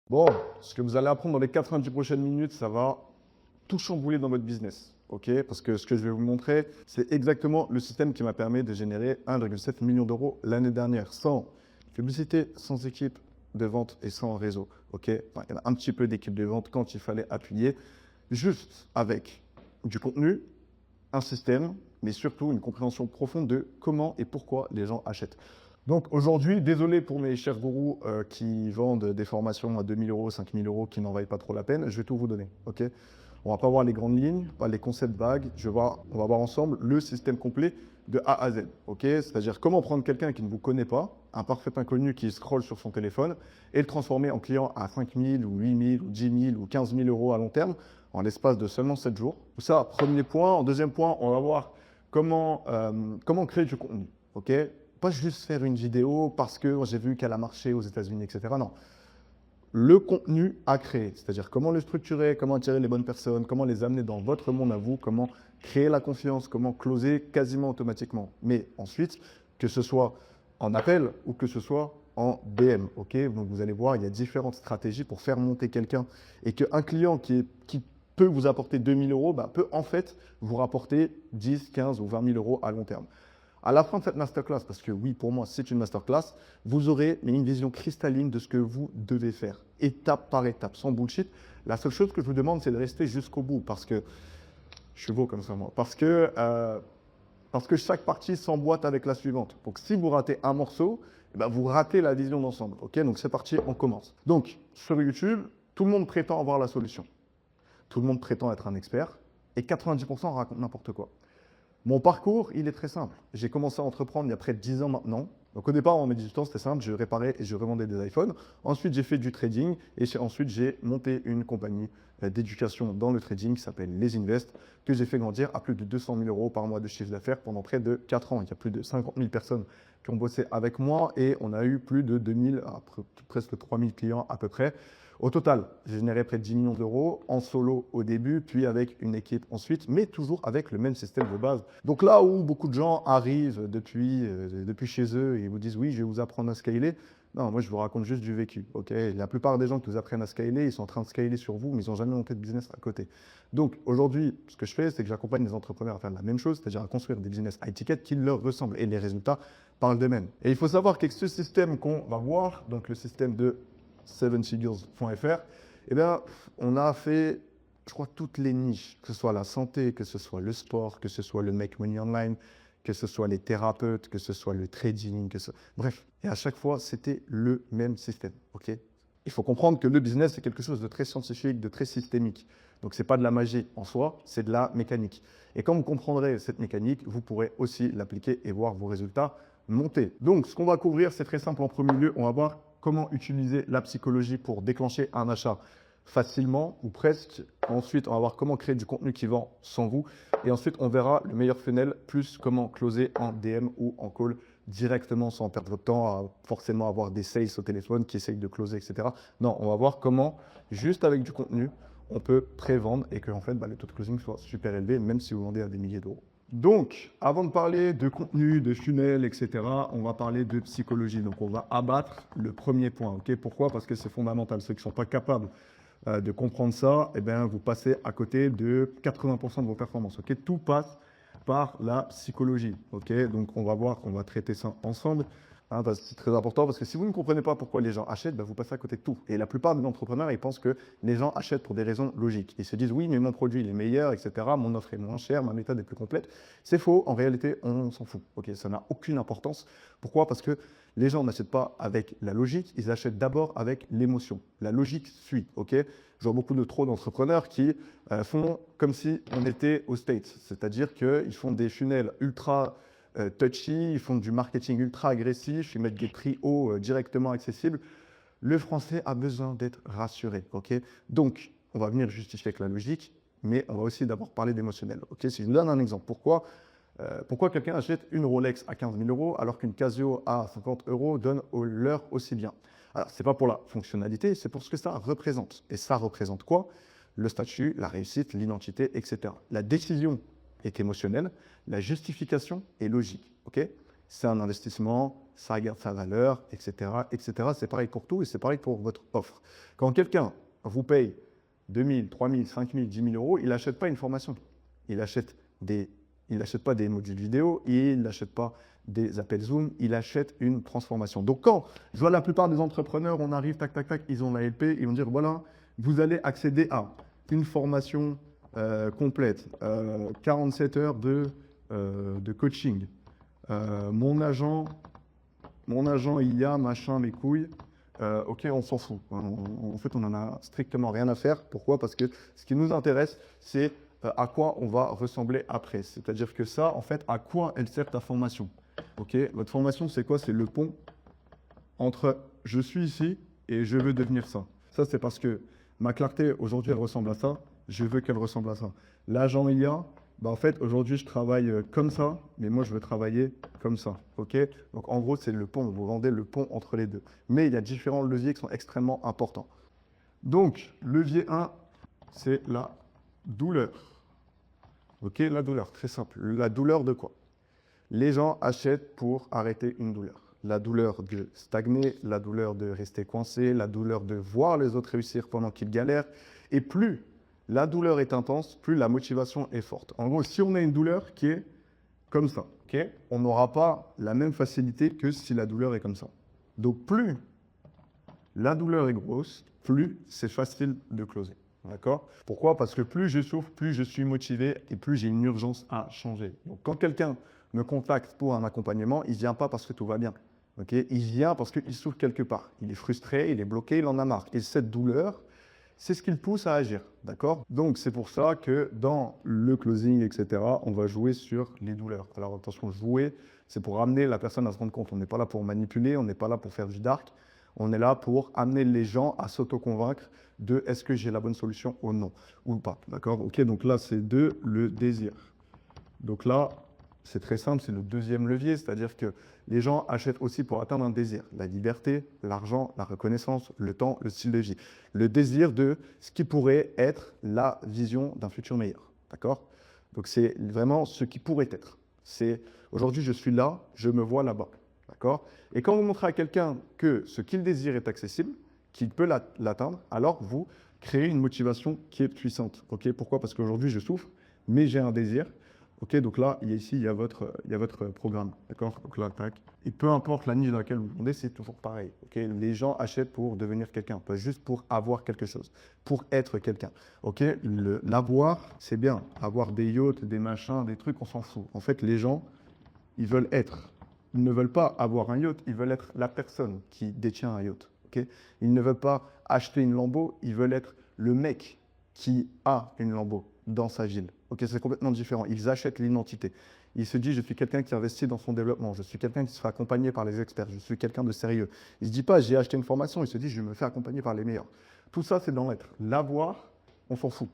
Bon, ce que vous allez apprendre dans les 90 prochaines minutes, ça va tout chambouler dans votre business. OK? Parce que ce que je vais vous montrer, c'est exactement le système qui m'a permis de générer 1,7 million d'euros l'année dernière, sans publicité, sans équipe de vente et sans réseau. OK? Enfin, il y en a un petit peu d'équipe de vente quand il fallait appuyer, juste avec du contenu, un système, mais surtout une compréhension profonde de comment et pourquoi les gens achètent. Donc aujourd'hui, désolé pour mes chers gourous qui vendent des formations à 2000 euros, 5000 euros, qui n'en valent pas trop la peine, je vais tout vous donner. OK? On va pas voir les grandes lignes, pas les concepts vagues, on va voir ensemble le système complet de A à Z. OK? C'est-à-dire comment prendre quelqu'un qui ne vous connaît pas, un parfait inconnu qui scrolle sur son téléphone, et le transformer en client à 5000 ou 8000 ou 10 000 ou 15 000 euros à long terme en l'espace de seulement 7 jours. Ça, premier point. En deuxième point, on va voir comment créer du contenu. OK? Pas juste faire une vidéo parce que j'ai vu qu'elle a marché aux États-Unis, etc. Non. Le contenu à créer, c'est-à-dire comment le structurer, comment attirer les bonnes personnes, comment les amener dans votre monde à vous, comment créer la confiance, comment closer quasiment automatiquement. Mais ensuite, que ce soit en appel ou que ce soit en DM. OK? Donc vous allez voir, il y a différentes stratégies pour faire monter quelqu'un et qu'un client qui peut vous apporter 2000 euros peut en fait vous rapporter 10, 15 ou 20 000 euros à long terme. À la fin de cette masterclass, parce que oui, pour moi, c'est une masterclass, vous aurez une vision cristalline de ce que vous devez faire, étape par étape, sans bullshit. La seule chose que je vous demande, c'est de rester jusqu'au bout, parce que je suis beau comme ça, moi. Parce que chaque partie s'emboîte avec la suivante. Donc, si vous ratez un morceau, vous ratez la vision d'ensemble. OK? Donc, c'est parti, on commence. Donc, sur YouTube, tout le monde prétend avoir la solution. Tout le monde prétend être un expert, et 90% racontent n'importe quoi. Mon parcours, il est très simple. J'ai commencé à entreprendre il y a près de 10 ans maintenant. Donc au départ, en mes 18 ans, c'était simple, je réparais et je revendais des iPhones. Ensuite, j'ai fait du trading et ensuite, j'ai monté une compagnie d'éducation dans le trading qui s'appelle Les Invest, que j'ai fait grandir à plus de 200 000 euros par mois de chiffre d'affaires pendant près de 4 ans. Il y a plus de 50 000 personnes qui ont bossé avec moi et on a eu plus de 2000, presque 3000 clients à peu près. Au total, j'ai généré près de 10 millions d'euros en solo au début, puis avec une équipe ensuite, mais toujours avec le même système de base. Donc là où beaucoup de gens arrivent depuis chez eux et vous disent oui, je vais vous apprendre à scaler, non, moi je vous raconte juste du vécu. Okay, la plupart des gens qui vous apprennent à scaler, ils sont en train de scaler sur vous, mais ils n'ont jamais monté de business à côté. Donc aujourd'hui, ce que je fais, c'est que j'accompagne les entrepreneurs à faire la même chose, c'est-à-dire à construire des business high ticket qui leur ressemblent et les résultats parlent d'eux-mêmes. Et il faut savoir qu'avec ce système qu'on va voir, donc le système de 7figures.fr, on a fait, je crois, toutes les niches, que ce soit la santé, que ce soit le sport, que ce soit le make money online, que ce soit les thérapeutes, que ce soit le trading, bref. Et à chaque fois, c'était le même système. OK? Il faut comprendre que le business, c'est quelque chose de très scientifique, de très systémique. Donc, ce n'est pas de la magie en soi, c'est de la mécanique. Et quand vous comprendrez cette mécanique, vous pourrez aussi l'appliquer et voir vos résultats monter. Donc, ce qu'on va couvrir, c'est très simple. En premier lieu, on va voir comment utiliser la psychologie pour déclencher un achat facilement ou presque. Ensuite, on va voir comment créer du contenu qui vend sans vous. Et ensuite, on verra le meilleur funnel, plus comment closer en DM ou en call directement sans perdre votre temps à forcément avoir des sales au téléphone qui essayent de closer, etc. Non, on va voir comment, juste avec du contenu, on peut pré-vendre et que en fait, le taux de closing soit super élevé, même si vous vendez à des milliers d'euros. Donc, avant de parler de contenu, de funnel, etc., on va parler de psychologie. Donc, on va abattre le premier point. Okay? Pourquoi? Parce que c'est fondamental. Ceux qui ne sont pas capables de comprendre ça, vous passez à côté de 80% de vos performances. Okay? Tout passe par la psychologie. Okay? Donc, on va voir, on va traiter ça ensemble. C'est très important parce que si vous ne comprenez pas pourquoi les gens achètent, vous passez à côté de tout. Et la plupart des entrepreneurs, ils pensent que les gens achètent pour des raisons logiques. Ils se disent oui, mais mon produit il est meilleur, etc. Mon offre est moins chère, ma méthode est plus complète. C'est faux. En réalité, on s'en fout. Okay, ça n'a aucune importance. Pourquoi? Parce que les gens n'achètent pas avec la logique, ils achètent d'abord avec l'émotion. La logique suit. Okay, je vois beaucoup d'entrepreneurs qui font comme si on était aux States. C'est-à-dire qu'ils font des funnels ultra touchy, ils font du marketing ultra agressif, ils mettent des prix hauts directement accessibles. Le français a besoin d'être rassuré. Okay? Donc, on va venir justifier avec la logique, mais on va aussi d'abord parler d'émotionnel. Okay? Si je vous donne un exemple, pourquoi quelqu'un achète une Rolex à 15 000 euros alors qu'une Casio à 50 euros donne l'heure aussi bien? Alors, ce n'est pas pour la fonctionnalité, c'est pour ce que ça représente. Et ça représente quoi? Le statut, la réussite, l'identité, etc. La décision est émotionnelle, la justification est logique. Okay? C'est un investissement, ça regarde sa valeur, etc., etc. C'est pareil pour tout et c'est pareil pour votre offre. Quand quelqu'un vous paye 2 000, 3 000, 5 000, 10 000 euros, il n'achète pas une formation. Il n'achète pas des modules vidéo, il n'achète pas des appels Zoom, il achète une transformation. Donc quand je vois la plupart des entrepreneurs, on arrive, tac, tac, tac, ils ont la LP, ils vont dire, voilà, vous allez accéder à une formation complète, 47 heures de coaching. Mon agent, il y a machin, mes couilles. Ok, on s'en fout. En fait, on n'en a strictement rien à faire. Pourquoi? Parce que ce qui nous intéresse, c'est à quoi on va ressembler après. C'est-à-dire que ça, en fait, à quoi elle sert ta formation? Ok, votre formation, c'est quoi? C'est le pont entre je suis ici et je veux devenir ça. Ça, c'est parce que ma clarté, aujourd'hui, elle ressemble à ça. Je veux qu'elle ressemble à ça. L'agent IA, bah en fait, aujourd'hui, je travaille comme ça, mais moi, je veux travailler comme ça. Ok? Donc, en gros, c'est le pont. Vous vendez le pont entre les deux. Mais il y a différents leviers qui sont extrêmement importants. Donc, levier 1, c'est la douleur. Ok? La douleur, très simple. La douleur de quoi? Les gens achètent pour arrêter une douleur. La douleur de stagner, la douleur de rester coincé, la douleur de voir les autres réussir pendant qu'ils galèrent. Et plus la douleur est intense, plus la motivation est forte. En gros, si on a une douleur qui est comme ça, okay, on n'aura pas la même facilité que si la douleur est comme ça. Donc plus la douleur est grosse, plus c'est facile de closer. D'accord? Pourquoi? Parce que plus je souffre, plus je suis motivé et plus j'ai une urgence à changer. Donc quand quelqu'un me contacte pour un accompagnement, il ne vient pas parce que tout va bien. Okay? Il vient parce qu'il souffre quelque part. Il est frustré, il est bloqué, il en a marre. Et cette douleur, c'est ce qui le pousse à agir. D'accord? Donc c'est pour ça que dans le closing, etc., on va jouer sur les douleurs. Alors attention, jouer, c'est pour amener la personne à se rendre compte. On n'est pas là pour manipuler, on n'est pas là pour faire du dark. On est là pour amener les gens à s'auto-convaincre de est-ce que j'ai la bonne solution ou non, ou pas. D'accord? Ok, donc là, c'est de le désir. Donc là, c'est très simple, c'est le deuxième levier, c'est-à-dire que les gens achètent aussi pour atteindre un désir. La liberté, l'argent, la reconnaissance, le temps, le style de vie. Le désir de ce qui pourrait être la vision d'un futur meilleur. D'accord? Donc c'est vraiment ce qui pourrait être. C'est aujourd'hui, je suis là, je me vois là-bas. D'accord? Et quand vous montrez à quelqu'un que ce qu'il désire est accessible, qu'il peut l'atteindre, alors vous créez une motivation qui est puissante. Okay? Pourquoi? Parce qu'aujourd'hui, je souffre, mais j'ai un désir. Ok, donc là, ici, il y a votre programme. D'accord? Donc là, tac. Et peu importe la niche dans laquelle vous vendez, c'est toujours pareil. Okay? Les gens achètent pour devenir quelqu'un, pas juste pour avoir quelque chose, pour être quelqu'un. Ok? L'avoir, c'est bien. Avoir des yachts, des machins, des trucs, on s'en fout. En fait, les gens, ils veulent être. Ils ne veulent pas avoir un yacht, ils veulent être la personne qui détient un yacht. Okay? Ils ne veulent pas acheter une Lambo, ils veulent être le mec qui a une Lambo dans sa ville. Ok, c'est complètement différent. Ils achètent l'identité. Il se dit, je suis quelqu'un qui investit dans son développement. Je suis quelqu'un qui sera accompagné par les experts. Je suis quelqu'un de sérieux. Il ne se dit pas, j'ai acheté une formation. Il se dit, je me fais accompagner par les meilleurs. Tout ça, c'est dans l'être. L'avoir, on s'en fout.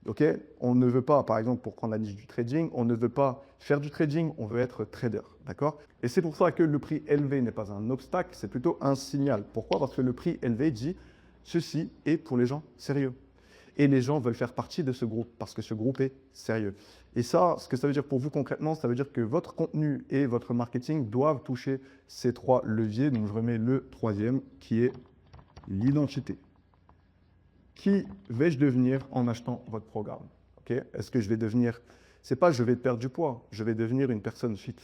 Ok? On ne veut pas, par exemple, pour prendre la niche du trading, on ne veut pas faire du trading, on veut être trader. D'accord? Et c'est pour ça que le prix élevé n'est pas un obstacle, c'est plutôt un signal. Pourquoi? Parce que le prix élevé dit, ceci est pour les gens sérieux. Et les gens veulent faire partie de ce groupe parce que ce groupe est sérieux. Et ça, ce que ça veut dire pour vous concrètement, ça veut dire que votre contenu et votre marketing doivent toucher ces trois leviers. Donc, je remets le troisième qui est l'identité. Qui vais-je devenir en achetant votre programme? Okay? Est-ce que je vais devenir... C'est pas je vais perdre du poids, je vais devenir une personne fit.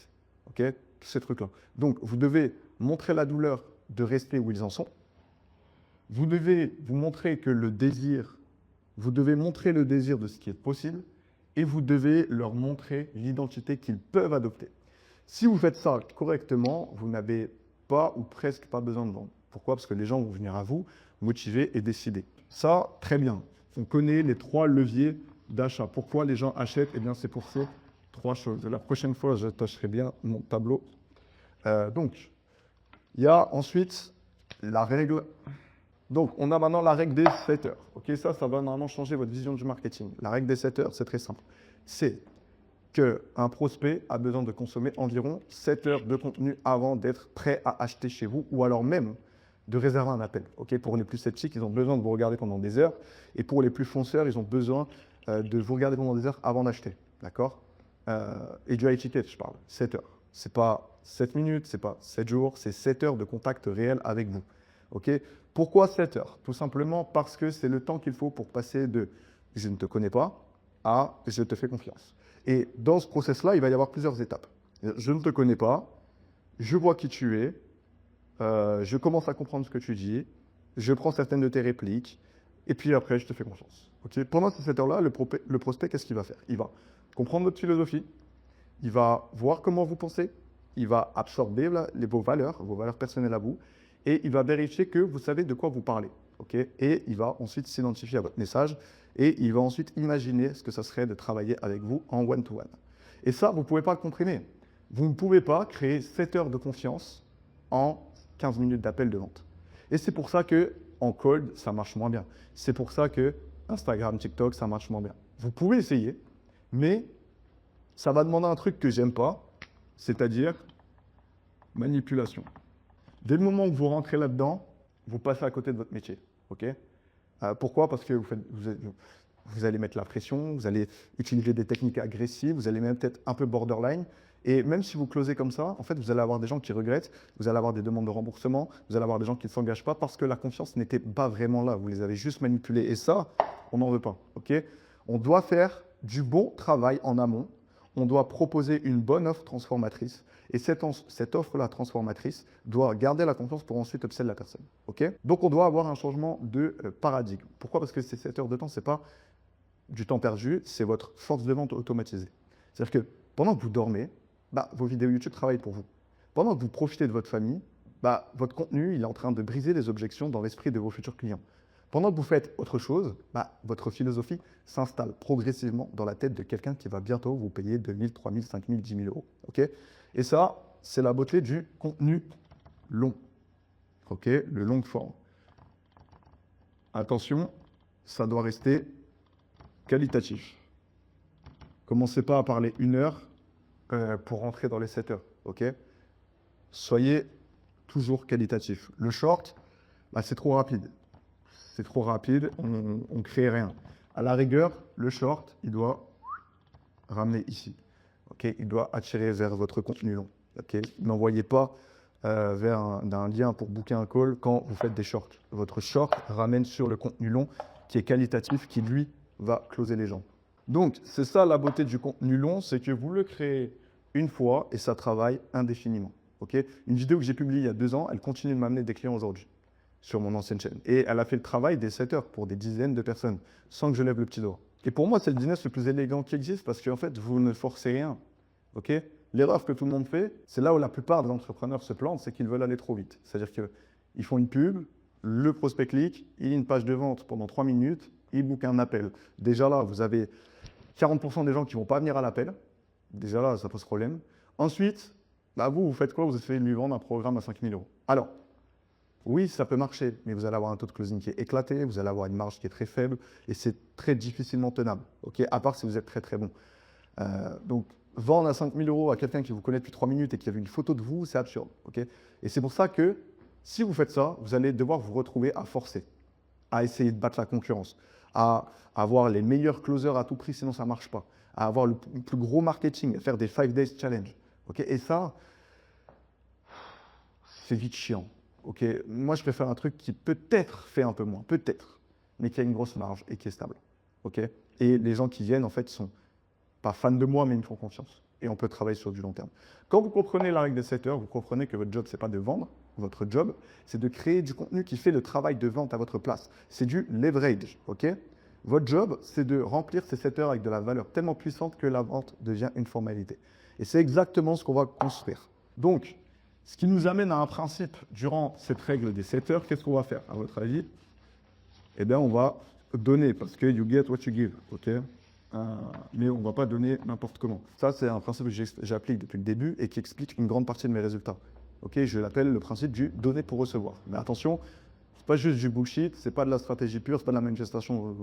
Okay? Ces trucs-là. Donc, vous devez montrer la douleur de rester où ils en sont. Vous devez vous montrer que le désir... Vous devez montrer le désir de ce qui est possible et vous devez leur montrer l'identité qu'ils peuvent adopter. Si vous faites ça correctement, vous n'avez pas ou presque pas besoin de vendre. Pourquoi? Parce que les gens vont venir à vous, motivés et décidés. Ça, très bien. On connaît les trois leviers d'achat. Pourquoi les gens achètent? Eh bien, c'est pour ces trois choses. La prochaine fois, je tâcherai bien mon tableau. Donc, il y a ensuite la règle... Donc, on a maintenant la règle des 7 heures. Okay, ça va normalement changer votre vision du marketing. La règle des 7 heures, c'est très simple. C'est qu'un prospect a besoin de consommer environ 7 heures de contenu avant d'être prêt à acheter chez vous ou alors même de réserver un appel. Okay, pour les plus sceptiques, ils ont besoin de vous regarder pendant des heures. Et pour les plus fonceurs, ils ont besoin de vous regarder pendant des heures avant d'acheter. D'accord? Et du high ticket, je parle. 7 heures. C'est pas 7 minutes, c'est pas 7 jours, c'est 7 heures de contact réel avec vous. Ok? Pourquoi 7 heures? Tout simplement parce que c'est le temps qu'il faut pour passer de je ne te connais pas à je te fais confiance. Et dans ce process-là, il va y avoir plusieurs étapes. Je ne te connais pas, je vois qui tu es, je commence à comprendre ce que tu dis, je prends certaines de tes répliques, et puis après, je te fais confiance. Ok? Pendant ces 7 heures-là, le prospect, qu'est-ce qu'il va faire? Il va comprendre votre philosophie, il va voir comment vous pensez, il va absorber vos valeurs personnelles à vous, et il va vérifier que vous savez de quoi vous parlez. Okay? Et il va ensuite s'identifier à votre message, et il va ensuite imaginer ce que ça serait de travailler avec vous en one-to-one. Et ça, vous ne pouvez pas le comprimer. Vous ne pouvez pas créer 7 heures de confiance en 15 minutes d'appel de vente. Et c'est pour ça que en cold, ça marche moins bien. C'est pour ça que Instagram, TikTok, ça marche moins bien. Vous pouvez essayer, mais ça va demander un truc que j'aime pas, c'est-à-dire manipulation. Dès le moment où vous rentrez là-dedans, vous passez à côté de votre métier. Okay? Pourquoi? Parce que vous allez mettre la pression, vous allez utiliser des techniques agressives, vous allez même peut-être un peu borderline. Et même si vous closez comme ça, en fait, vous allez avoir des gens qui regrettent, vous allez avoir des demandes de remboursement, vous allez avoir des gens qui ne s'engagent pas parce que la confiance n'était pas vraiment là. Vous les avez juste manipulés. Et ça, on n'en veut pas. Okay? On doit faire du bon travail en amont. On doit proposer une bonne offre transformatrice. Et cette offre-là transformatrice doit garder la confiance pour ensuite upsell la personne. Okay? Donc, on doit avoir un changement de paradigme. Pourquoi? Parce que ces 7 heures de temps, ce n'est pas du temps perdu, c'est votre force de vente automatisée. C'est-à-dire que pendant que vous dormez, vos vidéos YouTube travaillent pour vous. Pendant que vous profitez de votre famille, votre contenu il est en train de briser les objections dans l'esprit de vos futurs clients. Pendant que vous faites autre chose, votre philosophie s'installe progressivement dans la tête de quelqu'un qui va bientôt vous payer 2 000, 3 000, 5 000, 10 000 euros. Okay? Et ça, c'est la beauté du contenu long. Okay? Le long form. Attention, ça doit rester qualitatif. Commencez pas à parler 1 heure pour rentrer dans les 7 heures. Okay? Soyez toujours qualitatif. Le short, c'est trop rapide. C'est trop rapide, on ne crée rien. À la rigueur, le short, il doit ramener ici. Okay? Il doit attirer vers votre contenu long. Okay? N'envoyez pas vers un lien pour booker un call quand vous faites des shorts. Votre short ramène sur le contenu long qui est qualitatif, qui lui va closer les gens. Donc, c'est ça la beauté du contenu long, c'est que vous le créez une fois et ça travaille indéfiniment. Okay? Une vidéo que j'ai publiée il y a 2 ans, elle continue de m'amener des clients aujourd'hui sur mon ancienne chaîne. Et elle a fait le travail des 7 heures pour des dizaines de personnes, sans que je lève le petit doigt. Et pour moi, c'est le business le plus élégant qui existe parce qu'en fait, vous ne forcez rien. Okay? L'erreur que tout le monde fait, c'est là où la plupart des entrepreneurs se plantent, c'est qu'ils veulent aller trop vite. C'est-à-dire qu'ils font une pub, le prospect clique, il lit une page de vente pendant 3 minutes, il book un appel. Déjà là, vous avez 40% des gens qui ne vont pas venir à l'appel. Déjà là, ça pose problème. Ensuite, vous faites quoi? Vous essayez de lui vendre un programme à 5 000 euros. Alors, oui, ça peut marcher, mais vous allez avoir un taux de closing qui est éclaté, vous allez avoir une marge qui est très faible et c'est très difficilement tenable, okay? À part si vous êtes très très bon. Donc, vendre à 5 000 euros à quelqu'un qui vous connaît depuis 3 minutes et qui a vu une photo de vous, c'est absurde. Okay? Et c'est pour ça que si vous faites ça, vous allez devoir vous retrouver à forcer, à essayer de battre la concurrence, à avoir les meilleurs closers à tout prix, sinon ça ne marche pas, à avoir le plus gros marketing, à faire des 5 days challenge. Okay? Et ça, c'est vite chiant. Okay? Moi, je préfère un truc qui peut-être fait un peu moins, peut-être, mais qui a une grosse marge et qui est stable. Okay? Et les gens qui viennent, en fait, sont pas fans de moi, mais ils me font confiance. Et on peut travailler sur du long terme. Quand vous comprenez la règle des 7 heures, vous comprenez que votre job, ce n'est pas de vendre. Votre job, c'est de créer du contenu qui fait le travail de vente à votre place. C'est du leverage. Okay? Votre job, c'est de remplir ces 7 heures avec de la valeur tellement puissante que la vente devient une formalité. Et c'est exactement ce qu'on va construire. Donc, ce qui nous amène à un principe durant cette règle des 7 heures, qu'est-ce qu'on va faire, à votre avis? Eh bien, on va donner, parce que you get what you give, ok? Mais on ne va pas donner n'importe comment. Ça, c'est un principe que j'applique depuis le début et qui explique une grande partie de mes résultats. Okay? Je l'appelle le principe du donner pour recevoir. Mais attention, ce n'est pas juste du bullshit, ce n'est pas de la stratégie pure, ce n'est pas de la manifestation,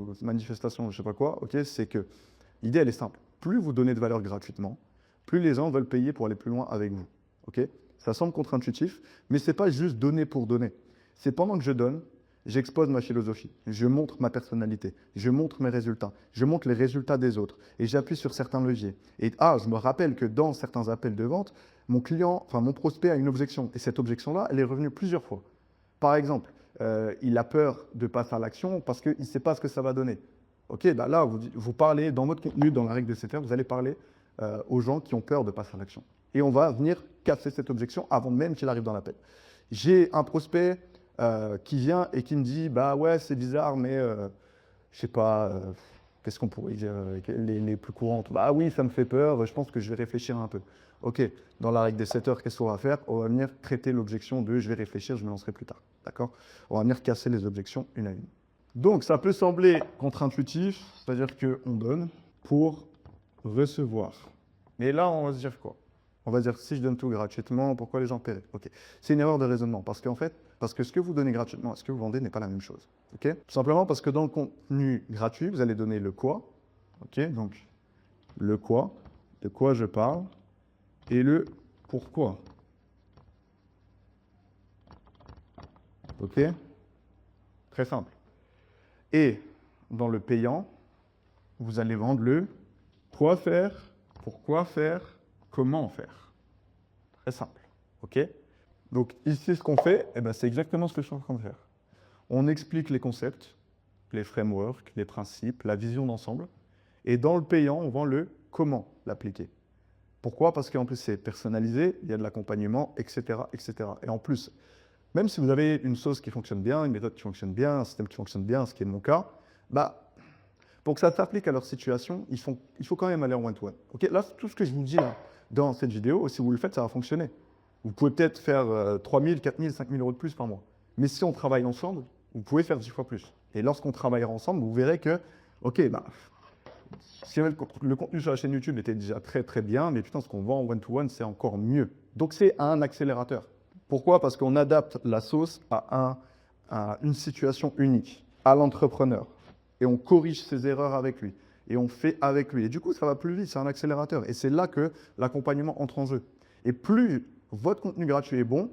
je ne sais pas quoi. Okay? C'est que l'idée, elle est simple. Plus vous donnez de valeur gratuitement, plus les gens veulent payer pour aller plus loin avec vous. Okay? Ça semble contre-intuitif, mais ce n'est pas juste donner pour donner. C'est pendant que je donne, j'expose ma philosophie, je montre ma personnalité, je montre mes résultats, je montre les résultats des autres et j'appuie sur certains leviers. Et je me rappelle que dans certains appels de vente, mon client, enfin mon prospect a une objection et cette objection-là, elle est revenue plusieurs fois. Par exemple, il a peur de passer à l'action parce qu'il ne sait pas ce que ça va donner. Ok, bah là, vous parlez dans votre contenu, dans la règle de 7 heures, vous allez parler aux gens qui ont peur de passer à l'action. Et on va venir casser cette objection avant même qu'il arrive dans l'appel. J'ai un prospect qui vient et qui me dit, bah ouais, c'est bizarre, mais je sais pas, qu'est-ce qu'on pourrait dire, les plus courantes. Bah oui, ça me fait peur, je pense que je vais réfléchir un peu. Ok, dans la règle des 7 heures, qu'est-ce qu'on va faire? On va venir traiter l'objection de je vais réfléchir, je me lancerai plus tard. D'accord? On va venir casser les objections une à une. Donc, ça peut sembler contre-intuitif, c'est-à-dire qu'on donne pour recevoir. Mais là, on va se dire quoi? On va dire si je donne tout gratuitement, pourquoi les gens paieraient? Ok. C'est une erreur de raisonnement parce qu'en fait, parce que ce que vous donnez gratuitement et ce que vous vendez n'est pas la même chose. Ok? Tout simplement parce que dans le contenu gratuit, vous allez donner le quoi. Ok? Donc, le quoi, de quoi je parle, et le pourquoi. Ok? Très simple. Et dans le payant, vous allez vendre le quoi faire, pourquoi faire, comment faire. Très simple. Ok? Donc ici, ce qu'on fait, eh ben, c'est exactement ce que je suis en train de faire. On explique les concepts, les frameworks, les principes, la vision d'ensemble. Et dans le payant, on vend le comment l'appliquer. Pourquoi? Parce qu'en plus, c'est personnalisé, il y a de l'accompagnement, etc., etc. Et en plus, même si vous avez une sauce qui fonctionne bien, une méthode qui fonctionne bien, un système qui fonctionne bien, ce qui est mon cas, bah, pour que ça s'applique à leur situation, il faut quand même aller en one-to-one. Okay, là, tout ce que je vous dis là, dans cette vidéo, si vous le faites, ça va fonctionner. Vous pouvez peut-être faire 3 000, 4 000, 5 000 euros de plus par mois. Mais si on travaille ensemble, vous pouvez faire 10 fois plus. Et lorsqu'on travaillera ensemble, vous verrez que, ok, bah, si le contenu sur la chaîne YouTube était déjà très très bien, mais putain, ce qu'on vend en one-to-one, c'est encore mieux. Donc c'est un accélérateur. Pourquoi? Parce qu'on adapte la sauce à une situation unique, à l'entrepreneur. Et on corrige ses erreurs avec lui. Et on fait avec lui. Et du coup, ça va plus vite, c'est un accélérateur. Et c'est là que l'accompagnement entre en jeu. Et plus votre contenu gratuit est bon,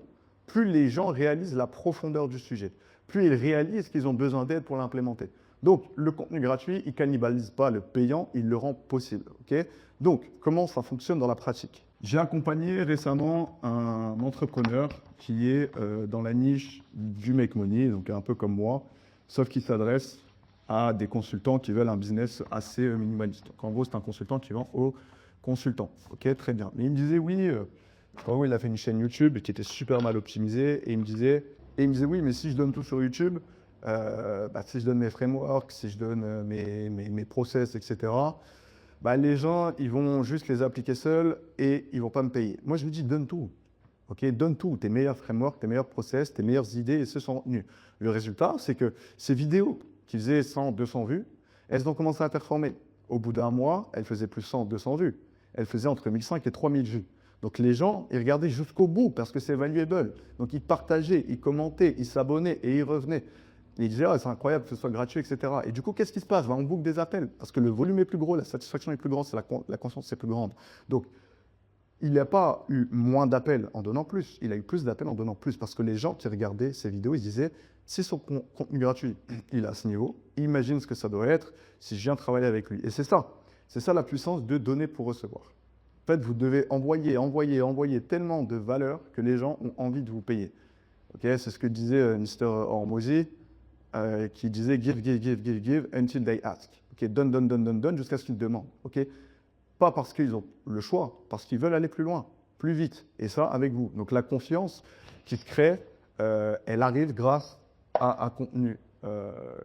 plus les gens réalisent la profondeur du sujet. Plus ils réalisent qu'ils ont besoin d'aide pour l'implémenter. Donc, le contenu gratuit, il ne cannibalise pas le payant, il le rend possible. Okay? Donc, comment ça fonctionne dans la pratique? J'ai accompagné récemment un entrepreneur qui est dans la niche du make money, donc un peu comme moi, sauf qu'il s'adresse à des consultants qui veulent un business assez minimaliste. Donc, en gros, c'est un consultant qui vend aux consultants. Ok, très bien. Mais il me disait, oui, en gros, il a fait une chaîne YouTube qui était super mal optimisée, et il me disait, oui, mais si je donne tout sur YouTube, si je donne mes frameworks, si je donne mes process, etc., les gens, ils vont juste les appliquer seuls et ils ne vont pas me payer. Moi, je lui dis, donne tout. Okay, donne tout, tes meilleurs frameworks, tes meilleurs process, tes meilleures idées, et ce sont retenus. Le résultat, c'est que ces vidéos qui faisaient 100, 200 vues, elles ont commencé à performer. Au bout d'un mois, elles faisaient plus 100, 200 vues. Elles faisaient entre 1500 et 3000 vues. Donc les gens, ils regardaient jusqu'au bout parce que c'est valuable. Donc ils partageaient, ils commentaient, ils s'abonnaient et ils revenaient. Et ils disaient, c'est incroyable que ce soit gratuit, etc. Et du coup, qu'est-ce qui se passe? On boucle des appels parce que le volume est plus gros, la satisfaction est plus grande, la conscience est plus grande. Donc, il n'a pas eu moins d'appels en donnant plus, il a eu plus d'appels en donnant plus parce que les gens qui regardaient ces vidéos, ils disaient, si son contenu gratuit, il est à ce niveau, imagine ce que ça doit être si je viens travailler avec lui. Et c'est ça la puissance de donner pour recevoir. En fait, vous devez envoyer tellement de valeur que les gens ont envie de vous payer. Okay, c'est ce que disait Mr. Hormozy, qui disait give until they ask. Okay, donne jusqu'à ce qu'ils demandent. Okay? Pas parce qu'ils ont le choix, parce qu'ils veulent aller plus loin, plus vite. Et ça, avec vous. Donc la confiance qui se crée, elle arrive grâce à un contenu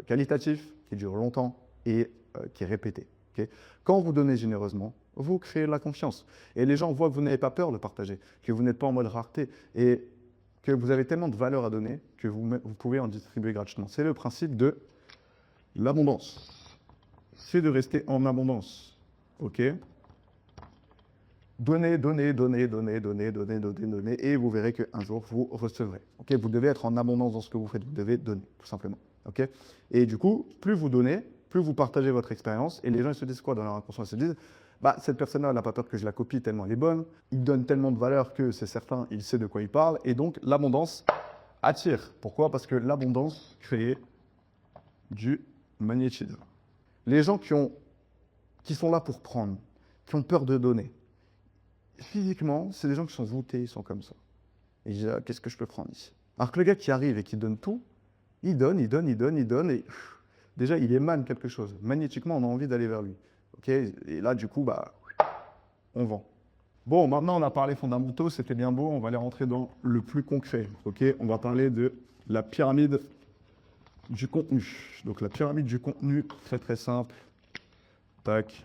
qualitatif, qui dure longtemps et qui est répété. Okay? Quand vous donnez généreusement, vous créez la confiance. Et les gens voient que vous n'avez pas peur de partager, que vous n'êtes pas en mode rareté et que vous avez tellement de valeur à donner que vous pouvez en distribuer gratuitement. C'est le principe de l'abondance. C'est de rester en abondance. OK? Donnez, et vous verrez qu'un jour, vous recevrez. Okay, vous devez être en abondance dans ce que vous faites, vous devez donner, tout simplement. Okay, et du coup, plus vous donnez, plus vous partagez votre expérience, et les gens ils se disent quoi dans leur inconscient? Ils se disent, cette personne-là, elle n'a pas peur que je la copie tellement elle est bonne, il donne tellement de valeur que c'est certain, il sait de quoi il parle, et donc l'abondance attire. Pourquoi? Parce que l'abondance crée du magnétisme. Les gens qui sont là pour prendre, qui ont peur de donner, physiquement, c'est des gens qui sont voûtés, ils sont comme ça. Et ils disent, ah, qu'est-ce que je peux prendre ici? Alors que le gars qui arrive et qui donne tout, il donne, et déjà, il émane quelque chose. Magnétiquement, on a envie d'aller vers lui. Okay, et là, du coup, on vend. Bon, maintenant, on a parlé fondamentaux, c'était bien beau. On va aller rentrer dans le plus concret. Okay, on va parler de la pyramide du contenu. Donc, la pyramide du contenu, très, très simple. Tac.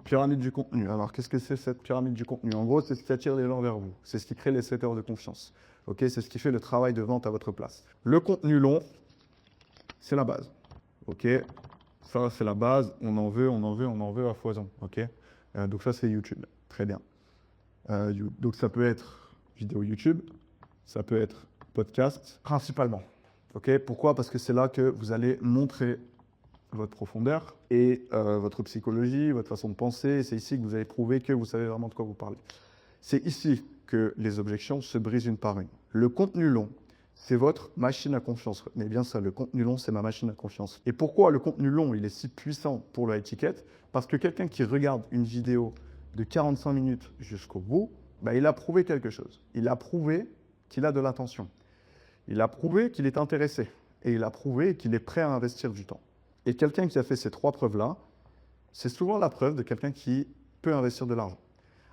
Pyramide du contenu. Alors, qu'est-ce que c'est cette pyramide du contenu? En gros, c'est ce qui attire les gens vers vous. C'est ce qui crée les 7 heures de confiance. Okay, c'est ce qui fait le travail de vente à votre place. Le contenu long, c'est la base. Ok, ça c'est la base, on en veut à foison. Ok, donc ça c'est YouTube, très bien. Donc ça peut être vidéo YouTube, ça peut être podcast, principalement. Ok, pourquoi? Parce que c'est là que vous allez montrer votre profondeur et votre psychologie, votre façon de penser. C'est ici que vous allez prouver que vous savez vraiment de quoi vous parlez. C'est ici que les objections se brisent une par une. Le contenu long, c'est votre machine à confiance. Retenez bien ça, le contenu long, c'est ma machine à confiance. Et pourquoi le contenu long, il est si puissant pour la étiquette? Parce que quelqu'un qui regarde une vidéo de 45 minutes jusqu'au bout, il a prouvé quelque chose. Il a prouvé qu'il a de l'attention. Il a prouvé qu'il est intéressé. Et il a prouvé qu'il est prêt à investir du temps. Et quelqu'un qui a fait ces 3 preuves-là, c'est souvent la preuve de quelqu'un qui peut investir de l'argent.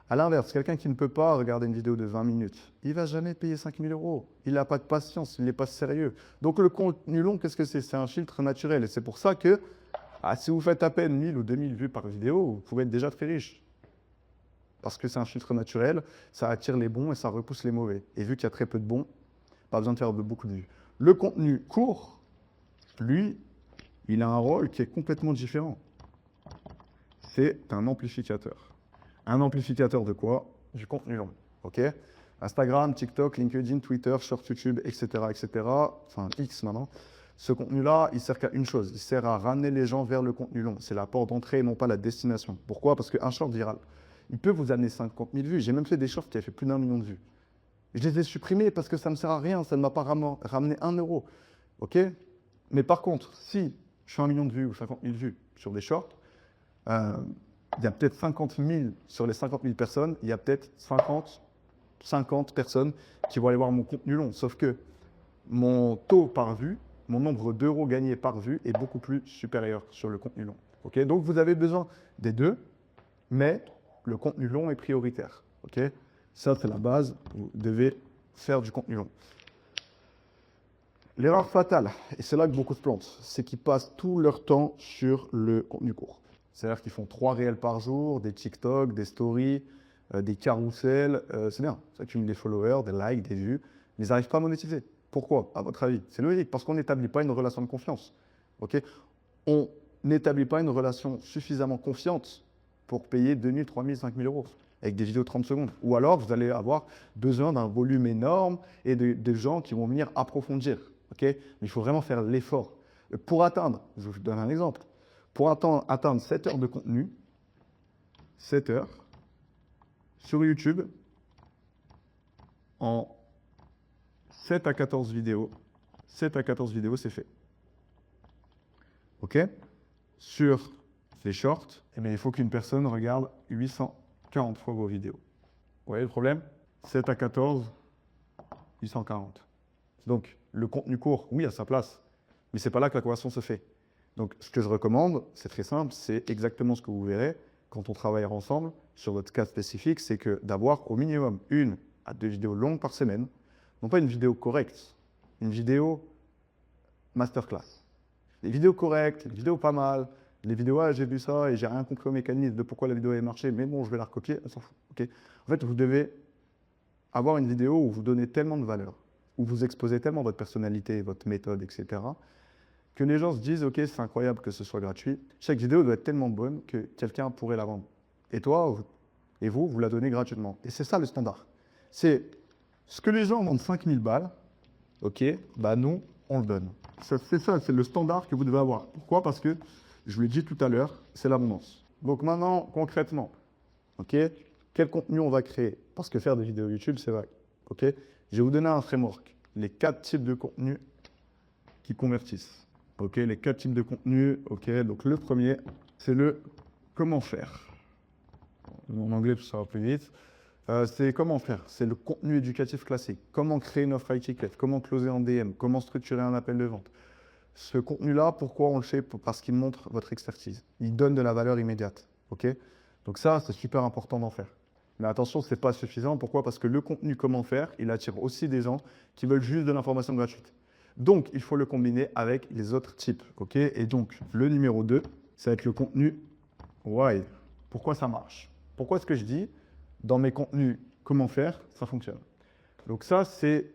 À l'inverse, quelqu'un qui ne peut pas regarder une vidéo de 20 minutes, il ne va jamais payer 5 000 €. Il n'a pas de patience, il n'est pas sérieux. Donc le contenu long, qu'est-ce que c'est? C'est un filtre naturel. Et c'est pour ça que si vous faites à peine 1000 ou 2000 vues par vidéo, vous pouvez être déjà très riche. Parce que c'est un filtre naturel, ça attire les bons et ça repousse les mauvais. Et vu qu'il y a très peu de bons, pas besoin de faire beaucoup de vues. Le contenu court, lui, il a un rôle qui est complètement différent. C'est un amplificateur. Un amplificateur de quoi? Du contenu long. Ok? Instagram, TikTok, LinkedIn, Twitter, Short YouTube, etc., etc. Enfin, X maintenant. Ce contenu-là, il sert qu'à une chose. Il sert à ramener les gens vers le contenu long. C'est la porte d'entrée et non pas la destination. Pourquoi? Parce qu'un short viral, il peut vous amener 50 000 vues. J'ai même fait des shorts qui avaient fait plus d'1 million de vues. Je les ai supprimés parce que ça ne me sert à rien. Ça ne m'a pas ramené 1 euro. Ok? Mais par contre, si je fais 1 million de vues ou 50 000 vues sur des shorts, il y a peut-être 50 000 sur les 50 000 personnes, il y a peut-être 50 personnes qui vont aller voir mon contenu long. Sauf que mon taux par vue, mon nombre d'euros gagnés par vue est beaucoup plus supérieur sur le contenu long. Okay? Donc vous avez besoin des deux, mais le contenu long est prioritaire. Okay? Ça, c'est la base. Vous devez faire du contenu long. L'erreur fatale, et c'est là que beaucoup se plantent, c'est qu'ils passent tout leur temps sur le contenu court. C'est-à-dire qu'ils font 3 réels par jour, des TikTok, des stories, des carousels. C'est bien, ça accumule des followers, des likes, des vues. Mais ils n'arrivent pas à monétiser. Pourquoi? À votre avis? C'est logique, parce qu'on n'établit pas une relation de confiance. Okay? On n'établit pas une relation suffisamment confiante pour payer 2 000, 3 000, 5 000 € avec des vidéos de 30 secondes. Ou alors, vous allez avoir besoin d'un volume énorme et de gens qui vont venir approfondir. Okay? Mais il faut vraiment faire l'effort. Pour atteindre, je vous donne un exemple, pour atteindre 7 heures de contenu, 7 heures, sur YouTube, en 7 à 14 vidéos, 7 à 14 vidéos, c'est fait. OK? Sur les shorts, il faut qu'une personne regarde 840 fois vos vidéos. Vous voyez le problème? 7 à 14, 840. Donc, le contenu court, oui, à sa place, mais ce n'est pas là que la conversion se fait. Donc, ce que je recommande, c'est très simple, c'est exactement ce que vous verrez quand on travaillera ensemble sur votre cas spécifique, c'est que d'avoir au minimum 1 à 2 vidéos longues par semaine, non pas une vidéo correcte, une vidéo masterclass. Les vidéos correctes, les vidéos pas mal, les vidéos, j'ai vu ça et j'ai rien compris au mécanisme de pourquoi la vidéo a marché, mais bon, je vais la recopier, on s'en fout. Okay? En fait, vous devez avoir une vidéo où vous donnez tellement de valeur, où vous exposez tellement votre personnalité, votre méthode, etc., que les gens se disent, OK, c'est incroyable que ce soit gratuit. Chaque vidéo doit être tellement bonne que quelqu'un pourrait la vendre. Et toi, et vous la donnez gratuitement. Et c'est ça le standard. C'est ce que les gens vendent 5 000 balles, OK, nous, on le donne. C'est ça, c'est le standard que vous devez avoir. Pourquoi? Parce que, je vous l'ai dit tout à l'heure, c'est l'abondance. Donc maintenant, concrètement, OK, quel contenu on va créer? Parce que faire des vidéos YouTube, c'est vrai. OK, je vais vous donner un framework. les 4 types de contenus qui convertissent. Ok, les 4 types de contenus. Ok, donc le premier, c'est le comment faire. En anglais, ça va plus vite. C'est comment faire. C'est le contenu éducatif classique. Comment créer une offre high ticket, comment closer en DM, comment structurer un appel de vente. Ce contenu-là, pourquoi on le fait? Parce qu'il montre votre expertise. Il donne de la valeur immédiate. Ok? Donc ça, c'est super important d'en faire. Mais attention, ce n'est pas suffisant. Pourquoi? Parce que le contenu comment faire, il attire aussi des gens qui veulent juste de l'information gratuite. Donc, il faut le combiner avec les autres types. Ok? Et donc, le numéro 2, ça va être le contenu why. Pourquoi ça marche? Pourquoi est-ce que je dis dans mes contenus comment faire, ça fonctionne? Donc ça, c'est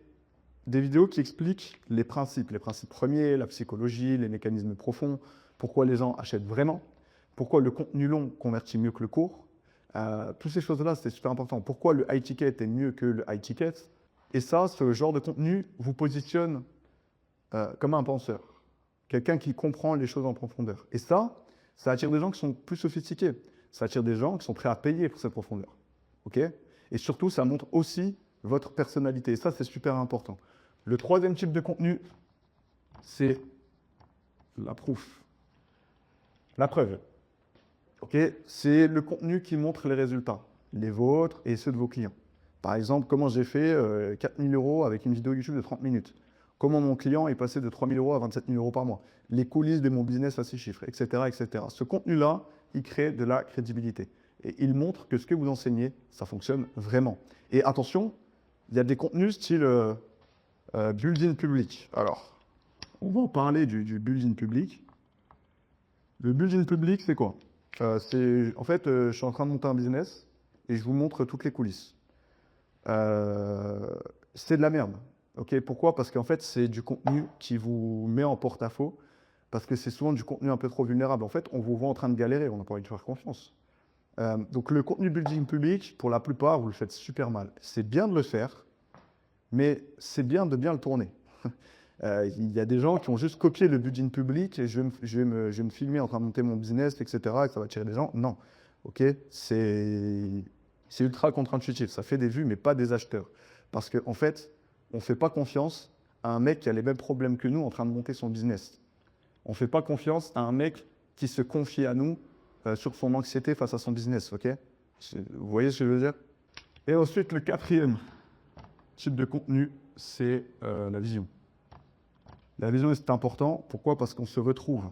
des vidéos qui expliquent les principes premiers, la psychologie, les mécanismes profonds, pourquoi les gens achètent vraiment, pourquoi le contenu long convertit mieux que le court. Toutes ces choses-là, c'est super important. Pourquoi le high ticket est mieux que le high ticket. Et ça, ce genre de contenu vous positionne comme un penseur, quelqu'un qui comprend les choses en profondeur. Et ça attire des gens qui sont plus sophistiqués. Ça attire des gens qui sont prêts à payer pour cette profondeur. Ok? Et surtout, ça montre aussi votre personnalité. Et ça, c'est super important. Le troisième type de contenu, c'est la proof. La preuve. Okay, c'est le contenu qui montre les résultats, les vôtres et ceux de vos clients. Par exemple, comment j'ai fait 4 000 € avec une vidéo YouTube de 30 minutes. Comment mon client est passé de 3 000 € à 27 000 € par mois. Les coulisses de mon business à ces chiffres, etc., etc. Ce contenu-là, il crée de la crédibilité. Et il montre que ce que vous enseignez, ça fonctionne vraiment. Et attention, il y a des contenus style build-in public. Alors, on va en parler du build-in public. Le build-in public, c'est quoi? En fait, je suis en train de monter un business et je vous montre toutes les coulisses. C'est de la merde. Okay, pourquoi? Parce qu'en fait, c'est du contenu qui vous met en porte-à-faux, parce que c'est souvent du contenu un peu trop vulnérable. En fait, on vous voit en train de galérer, on n'a pas envie de faire confiance. Donc le contenu building public, pour la plupart, vous le faites super mal. C'est bien de le faire, mais c'est bien de bien le tourner. Il y a des gens qui ont juste copié le building public et je vais me filmer en train de monter mon business, etc. et ça va attirer des gens. Non, ok, c'est ultra contre-intuitif. Ça fait des vues, mais pas des acheteurs. Parce qu'en fait, on ne fait pas confiance à un mec qui a les mêmes problèmes que nous en train de monter son business. On ne fait pas confiance à un mec qui se confie à nous sur son anxiété face à son business, ok? Vous voyez ce que je veux dire? Et ensuite, le quatrième type de contenu, c'est la vision. La vision est important. Pourquoi? Parce qu'on se retrouve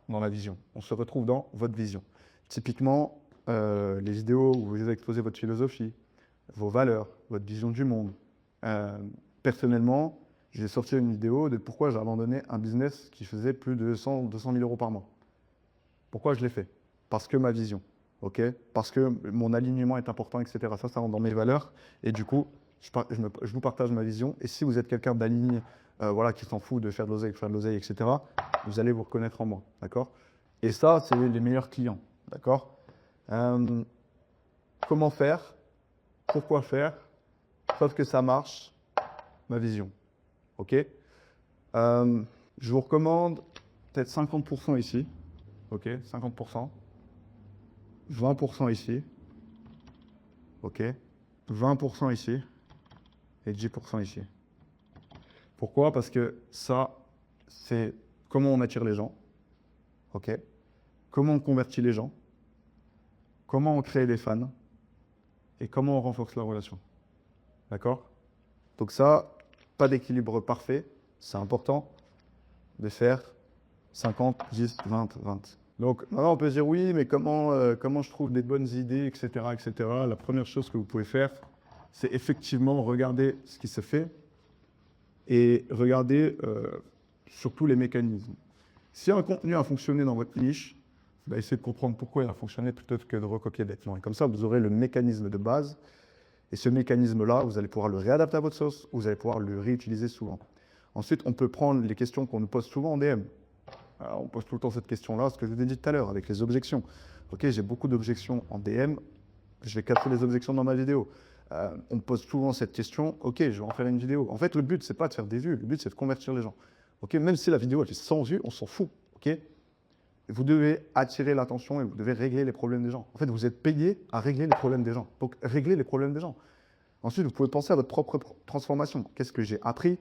dans la vision. On se retrouve dans votre vision. Typiquement, les vidéos où vous exposez votre philosophie, vos valeurs, votre vision du monde. Personnellement, j'ai sorti une vidéo de pourquoi j'ai abandonné un business qui faisait plus de 200 000 € par mois. Pourquoi je l'ai fait? Parce que ma vision, ok? Parce que mon alignement est important, etc. Ça rentre dans mes valeurs. Et du coup, je vous partage ma vision. Et si vous êtes quelqu'un d'aligné, voilà, qui s'en fout de faire de l'oseille, etc., vous allez vous reconnaître en moi, d'accord? Et ça, c'est les meilleurs clients, d'accord? Comment faire? Pourquoi faire? Sauf que ça marche, ma vision, ok? Je vous recommande peut-être 50% ici, ok? 50%. 20% ici, ok? 20% ici et 10% ici. Pourquoi? Parce que ça, c'est comment on attire les gens, ok? Comment on convertit les gens, comment on crée des fans et comment on renforce la relation. D'accord? Donc ça, pas d'équilibre parfait, c'est important de faire 50, 10, 20, 20. Donc maintenant on peut se dire oui, mais comment je trouve des bonnes idées, etc., etc. La première chose que vous pouvez faire, c'est effectivement regarder ce qui se fait et regarder surtout les mécanismes. Si un contenu a fonctionné dans votre niche, essayez de comprendre pourquoi il a fonctionné plutôt que de recopier bêtement. Et comme ça, vous aurez le mécanisme de base. Et ce mécanisme-là, vous allez pouvoir le réadapter à votre sauce, ou vous allez pouvoir le réutiliser souvent. Ensuite, on peut prendre les questions qu'on nous pose souvent en DM. Alors, on pose tout le temps cette question-là, ce que je vous ai dit tout à l'heure, avec les objections. Ok, j'ai beaucoup d'objections en DM, je vais casser les objections dans ma vidéo. On me pose souvent cette question, ok, je vais en faire une vidéo. En fait, le but, c'est pas de faire des vues, le but, c'est de convertir les gens. Ok, même si la vidéo elle fait 100 vues, on s'en fout. Ok, vous devez attirer l'attention et vous devez régler les problèmes des gens. En fait, vous êtes payé à régler les problèmes des gens. Donc, réglez les problèmes des gens. Ensuite, vous pouvez penser à votre propre transformation. Qu'est-ce que j'ai appris?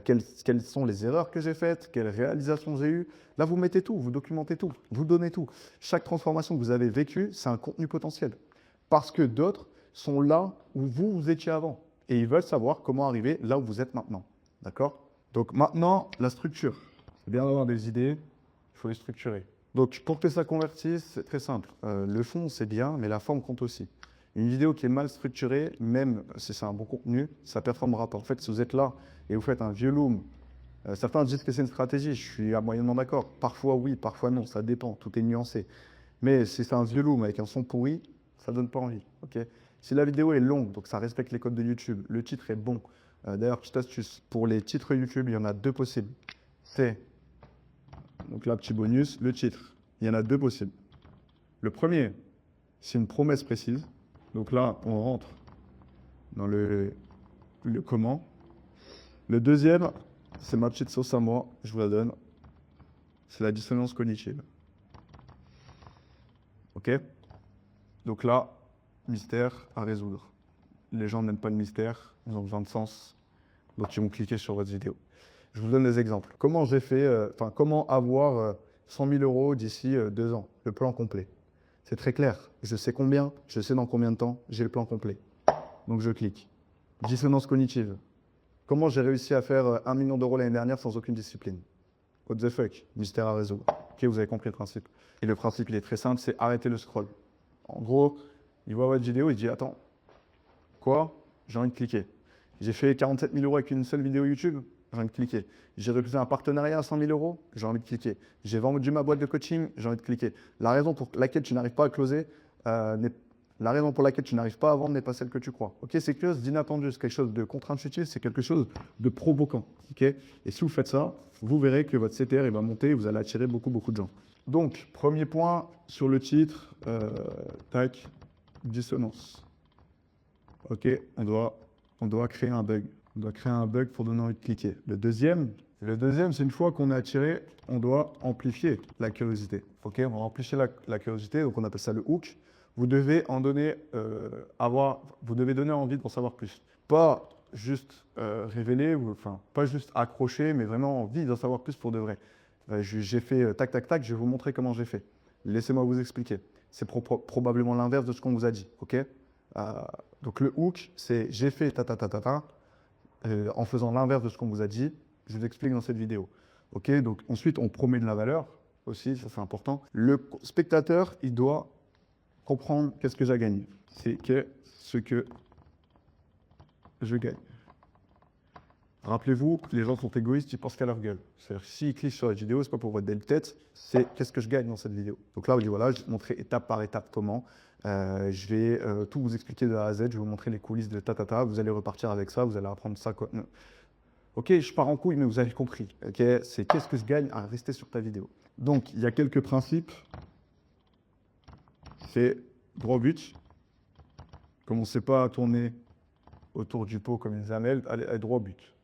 Quelles sont les erreurs que j'ai faites? Quelles réalisations j'ai eues? Là, vous mettez tout, vous documentez tout, vous donnez tout. Chaque transformation que vous avez vécue, c'est un contenu potentiel. Parce que d'autres sont là où vous étiez avant. Et ils veulent savoir comment arriver là où vous êtes maintenant. D'accord? Donc maintenant, la structure. C'est bien d'avoir des idées, il faut les structurer. Donc pour que ça convertisse, c'est très simple. Le fond, c'est bien, mais la forme compte aussi. Une vidéo qui est mal structurée, même si c'est un bon contenu, ça ne performera pas. En fait, si vous êtes là et vous faites un vieux loom, certains disent que c'est une stratégie, je suis moyennement d'accord. Parfois oui, parfois non, ça dépend, tout est nuancé. Mais si c'est un vieux loom avec un son pourri, ça ne donne pas envie. Okay, si la vidéo est longue, donc ça respecte les codes de YouTube, le titre est bon. D'ailleurs, petite astuce, pour les titres YouTube, il y en a deux possibles. C'est, donc là, petit bonus, le titre. Il y en a deux possibles. Le premier, c'est une promesse précise. Donc là, on rentre dans le comment. Le deuxième, c'est ma petite sauce à moi, je vous la donne. C'est la dissonance cognitive. OK? Donc là, mystère à résoudre. Les gens n'aiment pas le mystère, ils ont besoin de sens, donc ils vont cliquer sur votre vidéo. Je vous donne des exemples. Comment j'ai fait, comment avoir 100 000 € d'ici 2 ans, le plan complet. C'est très clair. Je sais combien, je sais dans combien de temps, j'ai le plan complet. Donc je clique. Dissonance cognitive. Comment j'ai réussi à faire 1 million d'euros l'année dernière sans aucune discipline? What the fuck? Mystère à résoudre. Ok, vous avez compris le principe. Et le principe, il est très simple, c'est arrêter le scroll. En gros, il voit votre vidéo, il dit, attends, quoi? J'ai envie de cliquer. J'ai fait 47 000 € avec une seule vidéo YouTube, j'ai envie de cliquer. J'ai recruté un partenariat à 100 000 €, j'ai envie de cliquer. J'ai vendu ma boîte de coaching, j'ai envie de cliquer. La raison pour laquelle tu n'arrives pas à closer, la raison pour laquelle tu n'arrives pas à vendre n'est pas celle que tu crois. Ok, c'est quelque chose d'inattendu, c'est quelque chose de contre-intuitif, c'est quelque chose de provoquant. Ok, et si vous faites ça, vous verrez que votre CTR il va monter et vous allez attirer beaucoup de gens. Donc, premier point sur le titre, tac, dissonance. Ok, on doit créer un bug. On doit créer un bug pour donner envie de cliquer. Le deuxième, c'est une fois qu'on est attiré, on doit amplifier la curiosité. Ok, on va amplifier la curiosité, donc on appelle ça le hook. Vous devez en donner, vous devez donner envie d'en savoir plus. Pas juste révéler, pas juste accrocher, mais vraiment envie d'en savoir plus pour de vrai. J'ai fait tac, tac, tac, je vais vous montrer comment j'ai fait. Laissez-moi vous expliquer. C'est probablement l'inverse de ce qu'on vous a dit. Ok, donc le hook, c'est j'ai fait ta ta ta ta ta. En faisant l'inverse de ce qu'on vous a dit, je vous explique dans cette vidéo. Ok, donc ensuite on promet de la valeur aussi, ça c'est important. Le spectateur, il doit comprendre qu'est-ce que j'ai gagné. C'est ce que je gagne. Rappelez-vous, les gens sont égoïstes, ils pensent qu'à leur gueule. C'est-à-dire s'ils cliquent sur la vidéo, c'est pas pour votre belle tête, c'est qu'est-ce que je gagne dans cette vidéo. Donc là, on dit voilà, je vais vous montrer étape par étape comment. Je vais tout vous expliquer de A à Z, je vais vous montrer les coulisses de ta. Vous allez repartir avec ça, vous allez apprendre ça. Ok, je pars en couille, mais vous avez compris. Okay, c'est qu'est-ce que je gagne à rester sur ta vidéo. Donc, il y a quelques principes. C'est droit au but. Commencez pas à tourner autour du pot comme une zamelle, allez droit au but.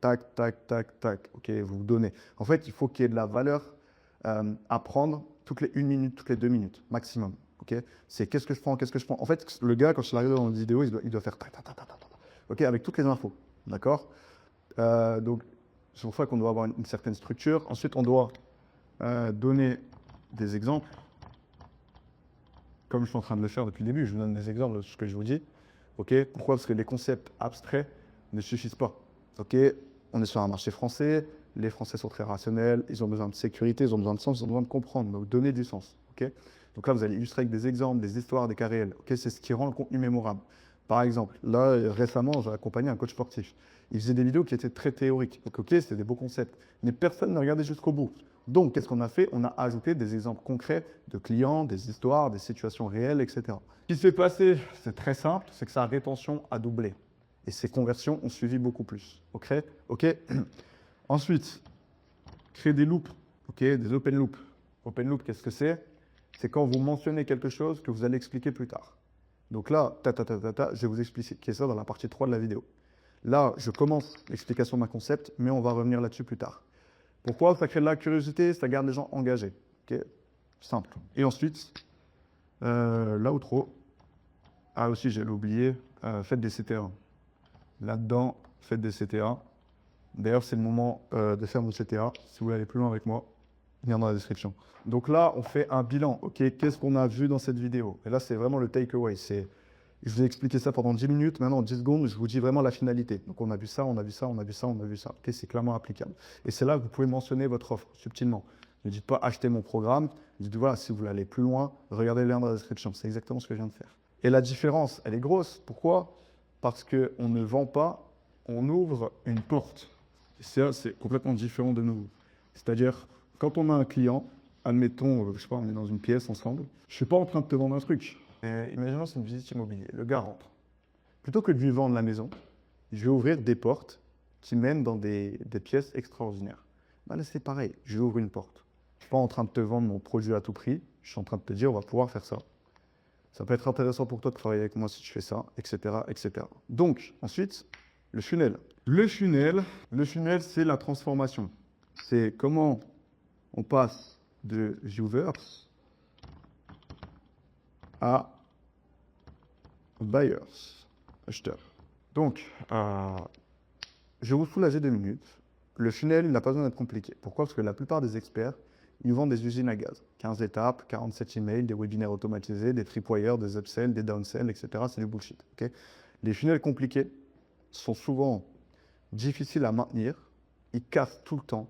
Tac, tac, tac, tac. Ok, vous donnez. En fait, il faut qu'il y ait de la valeur à prendre toutes les 1 minute, toutes les 2 minutes, maximum. Ok, c'est qu'est-ce que je prends, qu'est-ce que je prends. En fait, le gars, quand il arrive dans une vidéo, il doit faire tac, tac, tac, tac, tac. Ok, avec toutes les infos. D'accord. Donc, c'est pour ça qu'on doit avoir une certaine structure. Ensuite, on doit donner des exemples. Comme je suis en train de le faire depuis le début, je vous donne des exemples de ce que je vous dis. Ok, pourquoi? Parce que les concepts abstraits ne suffisent pas. Ok, on est sur un marché français, les Français sont très rationnels, ils ont besoin de sécurité, ils ont besoin de sens, ils ont besoin de comprendre, donc donner du sens. Ok, donc là, vous allez illustrer avec des exemples, des histoires, des cas réels. Ok, c'est ce qui rend le contenu mémorable. Par exemple, là, récemment, j'ai accompagné un coach sportif. Il faisait des vidéos qui étaient très théoriques. Donc, ok, c'était des beaux concepts, mais personne ne regardait jusqu'au bout. Donc, qu'est-ce qu'on a fait? On a ajouté des exemples concrets de clients, des histoires, des situations réelles, etc. Ce qui s'est passé, c'est très simple, c'est que sa rétention a doublé. Et ses conversions ont suivi beaucoup plus. Ok, Ensuite, créer des loops, des open loops. Open loop, qu'est-ce que c'est? C'est quand vous mentionnez quelque chose que vous allez expliquer plus tard. Donc là, je vais vous expliquer ça dans la partie 3 de la vidéo. Là, je commence l'explication d'un concept, mais on va revenir là-dessus plus tard. Pourquoi? Ça crée de la curiosité, ça garde les gens engagés. Ok, simple. Et ensuite, l'outro. Ah aussi, j'allais oublier, faites des CTA. Là-dedans, faites des CTA. D'ailleurs, c'est le moment de faire vos CTA. Si vous voulez aller plus loin avec moi, lien dans la description. Donc là, on fait un bilan. OK, qu'est-ce qu'on a vu dans cette vidéo? Et là, c'est vraiment le takeaway. Je vous ai expliqué ça pendant 10 minutes. Maintenant, en 10 secondes, je vous dis vraiment la finalité. Donc, on a vu ça, on a vu ça, on a vu ça, on a vu ça. OK, c'est clairement applicable. Et c'est là que vous pouvez mentionner votre offre subtilement. Ne dites pas acheter mon programme. Dites voilà, si vous voulez aller plus loin, regardez le lien dans la description. C'est exactement ce que je viens de faire. Et la différence, elle est grosse. Pourquoi? Parce qu'on ne vend pas, on ouvre une porte. Ça, c'est complètement différent de nous. C'est-à-dire, quand on a un client, admettons, je sais pas, on est dans une pièce ensemble, je ne suis pas en train de te vendre un truc. Imaginons c'est une visite immobilière, le gars rentre. Plutôt que de lui vendre la maison, je vais ouvrir des portes qui mènent dans des pièces extraordinaires. Ben là, c'est pareil, je vais ouvrir une porte. Je ne suis pas en train de te vendre mon produit à tout prix, je suis en train de te dire, on va pouvoir faire ça. Ça peut être intéressant pour toi de travailler avec moi si tu fais ça, etc., etc. Donc, ensuite, le funnel. Le funnel, c'est la transformation. C'est comment on passe de viewers à buyers, acheteurs. Donc, je vais vous soulager 2 minutes. Le funnel, il n'a pas besoin d'être compliqué. Pourquoi? Parce que la plupart des experts, ils vendent des usines à gaz. 15 étapes, 47 emails, des webinaires automatisés, des tripwires, des upsells, des downsells, etc. C'est du bullshit. Okay, les funnels compliqués sont souvent difficiles à maintenir, ils cassent tout le temps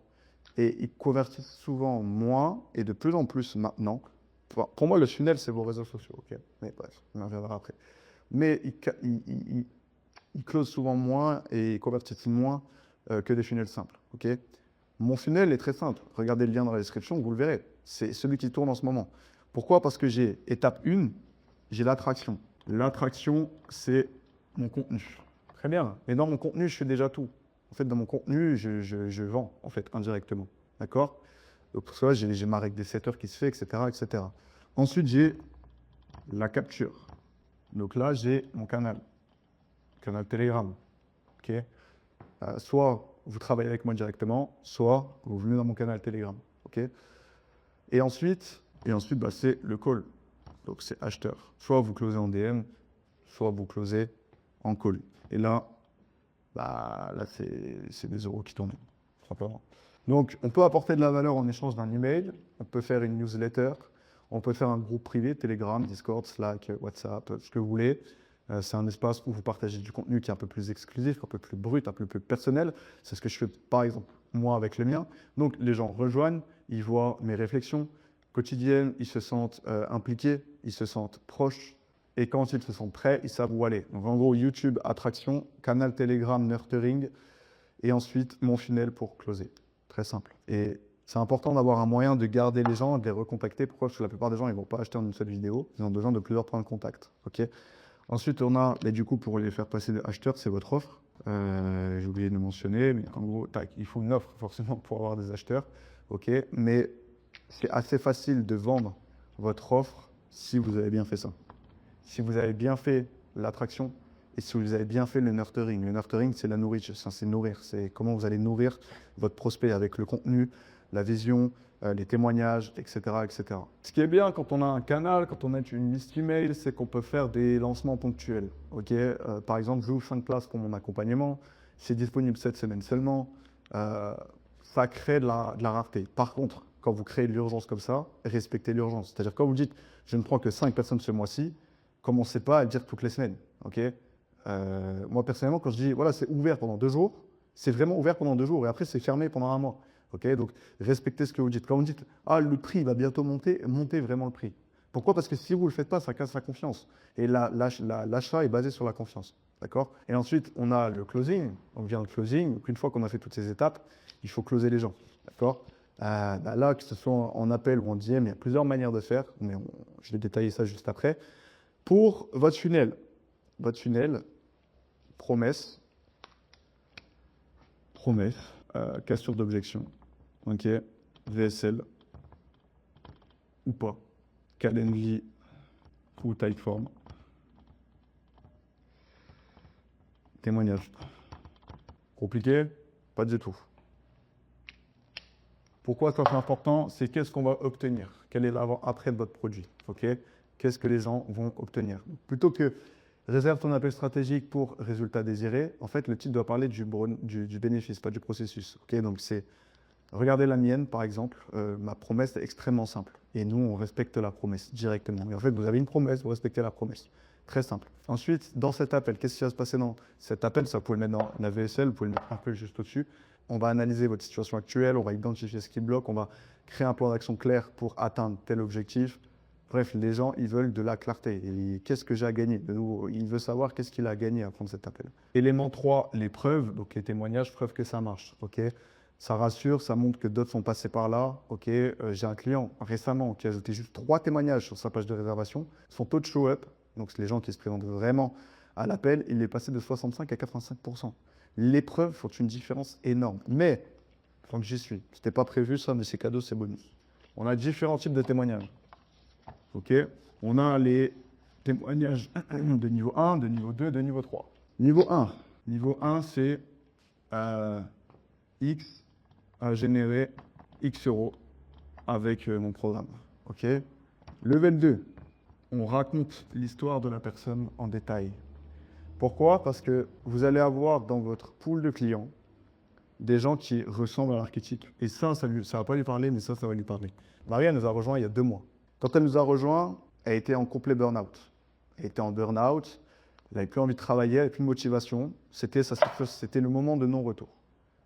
et ils convertissent souvent moins et de plus en plus maintenant. Pour moi, le funnel, c'est vos réseaux sociaux. Okay, mais bref, on en reviendra après. Mais ils closent souvent moins et ils convertissent moins que des funnels simples. Okay, mon funnel est très simple. Regardez le lien dans la description, vous le verrez. C'est celui qui tourne en ce moment. Pourquoi? Parce que j'ai étape 1, j'ai l'attraction. L'attraction, c'est mon contenu. Très bien. Mais dans mon contenu, je fais déjà tout. En fait, dans mon contenu, je vends, en fait, indirectement. D'accord? Donc, pour ça, j'ai ma règle des 7 heures qui se fait, etc., etc. Ensuite, j'ai la capture. Donc là, j'ai mon canal Telegram. OK? Soit vous travaillez avec moi directement, soit vous venez dans mon canal Telegram. OK? Et ensuite bah, c'est le call. Donc, c'est acheteur. Soit vous closez en DM, soit vous closez en call. Et là, c'est des euros qui tournent, simplement. Donc, on peut apporter de la valeur en échange d'un email, on peut faire une newsletter, on peut faire un groupe privé, Telegram, Discord, Slack, WhatsApp, ce que vous voulez. C'est un espace où vous partagez du contenu qui est un peu plus exclusif, un peu plus brut, un peu plus personnel. C'est ce que je fais, par exemple, moi avec le mien. Donc, les gens rejoignent, ils voient mes réflexions quotidiennes, ils se sentent impliqués, ils se sentent proches. Et quand ils se sentent prêts, ils savent où aller. Donc, en gros, YouTube, attraction, canal Telegram, nurturing, et ensuite, mon funnel pour closer. Très simple. Et c'est important d'avoir un moyen de garder les gens, de les recontacter. Pourquoi? Parce que la plupart des gens, ils ne vont pas acheter en une seule vidéo. Ils ont besoin de plusieurs points de contact. Okay, ensuite, on a, du coup, pour les faire passer de acheteur, c'est votre offre. J'ai oublié de le mentionner, mais en gros, il faut une offre forcément pour avoir des acheteurs. Okay, mais c'est assez facile de vendre votre offre si vous avez bien fait ça. Si vous avez bien fait l'attraction et si vous avez bien fait le nurturing. Le nurturing, c'est la nourriture, c'est nourrir. C'est comment vous allez nourrir votre prospect avec le contenu, la vision, les témoignages, etc., etc. Ce qui est bien quand on a un canal, quand on a une liste email, c'est qu'on peut faire des lancements ponctuels. Okay, par exemple, j'ouvre 5 places pour mon accompagnement. C'est disponible cette semaine seulement. Ça crée de la rareté. Par contre, quand vous créez de l'urgence comme ça, respectez l'urgence. C'est-à-dire quand vous dites « je ne prends que 5 personnes ce mois-ci », commencez pas à le dire toutes les semaines. Okay, moi, personnellement, quand je dis voilà, c'est ouvert pendant 2 jours, c'est vraiment ouvert pendant 2 jours et après, c'est fermé pendant 1 mois. Okay, donc, respectez ce que vous dites. Quand vous dites ah, le prix va bientôt monter, montez vraiment le prix. Pourquoi? Parce que si vous ne le faites pas, ça casse la confiance. Et l'achat est basé sur la confiance. D'accord? Et ensuite, on a le closing. On vient le closing. Donc, une fois qu'on a fait toutes ces étapes, il faut closer les gens. D'accord? Là, que ce soit en appel ou en DM, il y a plusieurs manières de faire. Mais je vais détailler ça juste après. Pour votre funnel, promesse, cassure d'objection, ok, VSL ou pas, Calendly ou Typeform, témoignage. Compliqué? Pas du tout. Pourquoi ça c'est important? C'est qu'est-ce qu'on va obtenir? Quel est l'avant-après de votre produit? Ok, qu'est-ce que les gens vont obtenir? Plutôt que Réserve ton appel stratégique pour résultat désiré. En fait, le titre doit parler du bénéfice, pas du processus. Ok, donc c'est, regardez la mienne, par exemple. Ma promesse est extrêmement simple. Et nous, on respecte la promesse directement. Et en fait, vous avez une promesse, vous respectez la promesse. Très simple. Ensuite, dans cet appel, qu'est-ce qui va se passer dans cet appel? Ça, vous pouvez le mettre dans la VSL, vous pouvez le mettre un peu juste au-dessus. On va analyser votre situation actuelle, on va identifier ce qui bloque, on va créer un plan d'action clair pour atteindre tel objectif. Bref, les gens, ils veulent de la clarté. Et qu'est-ce que j'ai à gagner? Il veut savoir qu'est-ce qu'il a gagné à prendre cet appel. Élément 3, les preuves, donc les témoignages, preuves que ça marche. Ok, ça rassure, ça montre que d'autres sont passés par là. Ok, j'ai un client récemment qui a ajouté juste 3 témoignages sur sa page de réservation. Son taux de show-up, donc c'est les gens qui se présentent vraiment à l'appel, il est passé de 65 à 85%. Les preuves font une différence énorme. Mais, tant que j'y suis, c'était pas prévu ça, mais c'est cadeau, c'est bonus. On a différents types de témoignages. Ok, on a les témoignages de niveau 1, de niveau 2, de niveau 3. Niveau 1. Niveau 1, c'est X a généré X euros avec mon programme. Ok. Level 2, on raconte l'histoire de la personne en détail. Pourquoi? Parce que vous allez avoir dans votre pool de clients des gens qui ressemblent à l'archétype. Et ça va pas lui parler, mais ça va lui parler. Marie, elle nous a rejoint il y a 2 mois. Quand elle nous a rejoint, elle était en complet burn-out. Elle était en burn-out, elle n'avait plus envie de travailler, elle n'avait plus de motivation. C'était le moment de non-retour.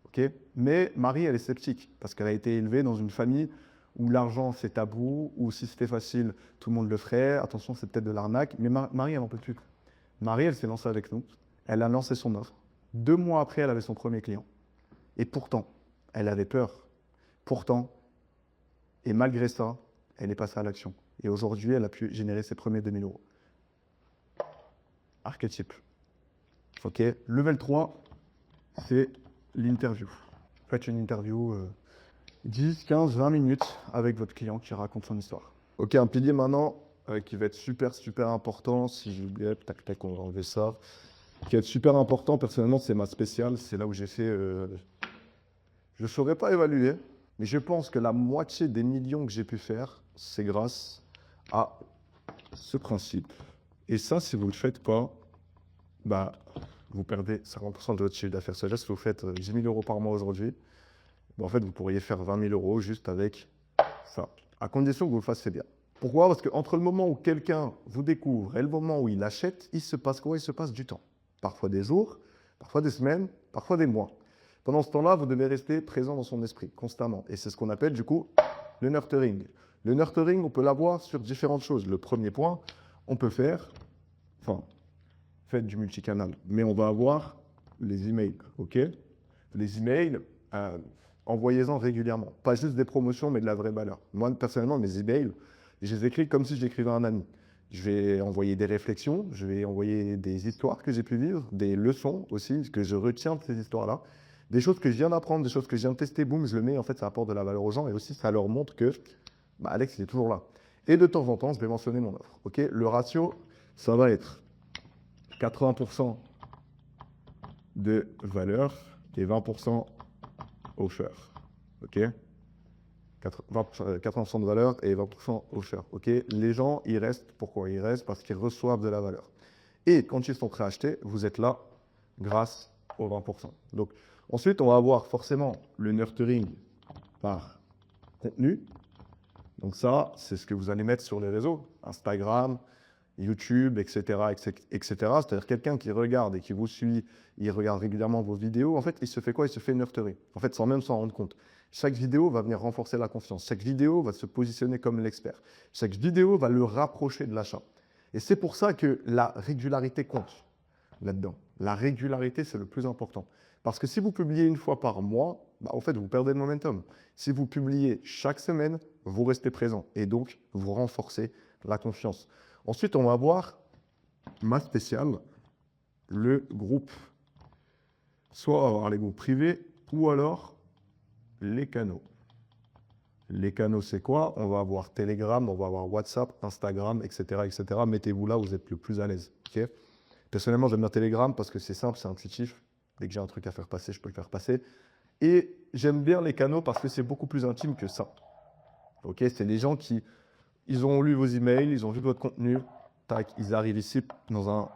Okay, mais Marie, elle est sceptique parce qu'elle a été élevée dans une famille où l'argent, c'est tabou, où si c'était facile, tout le monde le ferait. Attention, c'est peut-être de l'arnaque. Mais Marie, elle n'en peut plus. Marie, elle s'est lancée avec nous. Elle a lancé son offre. 2 mois après, elle avait son premier client. Et pourtant, elle avait peur. Pourtant, et malgré ça, elle est passée à l'action. Et aujourd'hui, elle a pu générer ses premiers 2000 euros. Archétype. OK. Level 3, c'est l'interview. Faites une interview 10, 15, 20 minutes avec votre client qui raconte son histoire. OK, un pilier maintenant qui va être super important. Si j'oubliais, tac, on va enlever ça. Qui va être super important, personnellement, c'est ma spéciale. C'est là où j'ai fait... je ne saurais pas évaluer, mais je pense que la moitié des millions que j'ai pu faire, c'est grâce à ce principe. Et ça, si vous ne le faites pas, bah, vous perdez 50% de votre chiffre d'affaires. C'est-à-dire si vous faites 10 000 euros par mois aujourd'hui, bah, en fait, vous pourriez faire 20 000 euros juste avec ça, à condition que vous le fassiez bien. Pourquoi? Parce qu'entre le moment où quelqu'un vous découvre et le moment où il achète, il se passe quoi? Il se passe du temps. Parfois des jours, parfois des semaines, parfois des mois. Pendant ce temps-là, vous devez rester présent dans son esprit, constamment. Et c'est ce qu'on appelle, du coup, le nurturing. Le nurturing, on peut l'avoir sur différentes choses. Le premier point, on peut faire, faites du multicanal, mais on va avoir les emails, ok? Les emails, envoyez-en régulièrement. Pas juste des promotions, mais de la vraie valeur. Moi, personnellement, mes emails, je les écris comme si j'écrivais à un ami. Je vais envoyer des réflexions, je vais envoyer des histoires que j'ai pu vivre, des leçons aussi, que je retiens de ces histoires-là. Des choses que je viens d'apprendre, des choses que je viens de tester, boum, je le mets, en fait, ça apporte de la valeur aux gens et aussi, ça leur montre que Alex, il est toujours là. Et de temps en temps, je vais mentionner mon offre. Ok, le ratio, ça va être 80% de valeur et 20% offer. Ok, 80% de valeur et 20% offer. Ok, les gens, ils restent. Pourquoi ils restent? Parce qu'ils reçoivent de la valeur. Et quand ils sont prêts à acheter, vous êtes là grâce aux 20%. Donc, ensuite, on va avoir forcément le nurturing par contenu. Donc ça, c'est ce que vous allez mettre sur les réseaux, Instagram, YouTube, etc. C'est-à-dire quelqu'un qui regarde et qui vous suit, il regarde régulièrement vos vidéos. En fait, il se fait quoi? Il se fait nurturer. En fait, sans même s'en rendre compte. Chaque vidéo va venir renforcer la confiance. Chaque vidéo va se positionner comme l'expert. Chaque vidéo va le rapprocher de l'achat. Et c'est pour ça que la régularité compte là-dedans. La régularité, c'est le plus important. Parce que si vous publiez une fois par mois, en fait, vous perdez le momentum. Si vous publiez chaque semaine, vous restez présent et donc vous renforcez la confiance. Ensuite, on va voir ma spéciale, le groupe. Soit on va avoir les groupes privés ou alors les canaux. Les canaux, c'est quoi? On va avoir Telegram, on va avoir WhatsApp, Instagram, etc. Mettez-vous là où vous êtes le plus à l'aise. Okay. Personnellement, j'aime bien Telegram parce que c'est simple, c'est intuitif. Dès que j'ai un truc à faire passer, je peux le faire passer. Et j'aime bien les canaux parce que c'est beaucoup plus intime que ça. Ok, c'est les gens ils ont lu vos emails, ils ont vu votre contenu, tac, ils arrivent ici dans un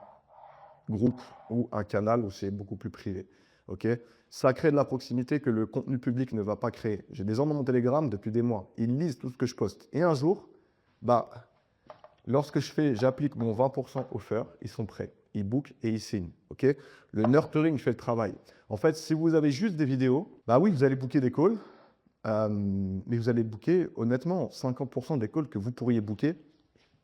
groupe ou un canal où c'est beaucoup plus privé. Ok? Ça crée de la proximité que le contenu public ne va pas créer. J'ai des gens dans mon Telegram depuis des mois. Ils lisent tout ce que je poste. Et un jour, bah, lorsque j'applique mon 20% offer, ils sont prêts. Ils bookent et ils signent. Ok? Le nurturing fait le travail. En fait, si vous avez juste des vidéos, bah oui, vous allez booker des calls, mais vous allez booker, honnêtement, 50% des calls que vous pourriez booker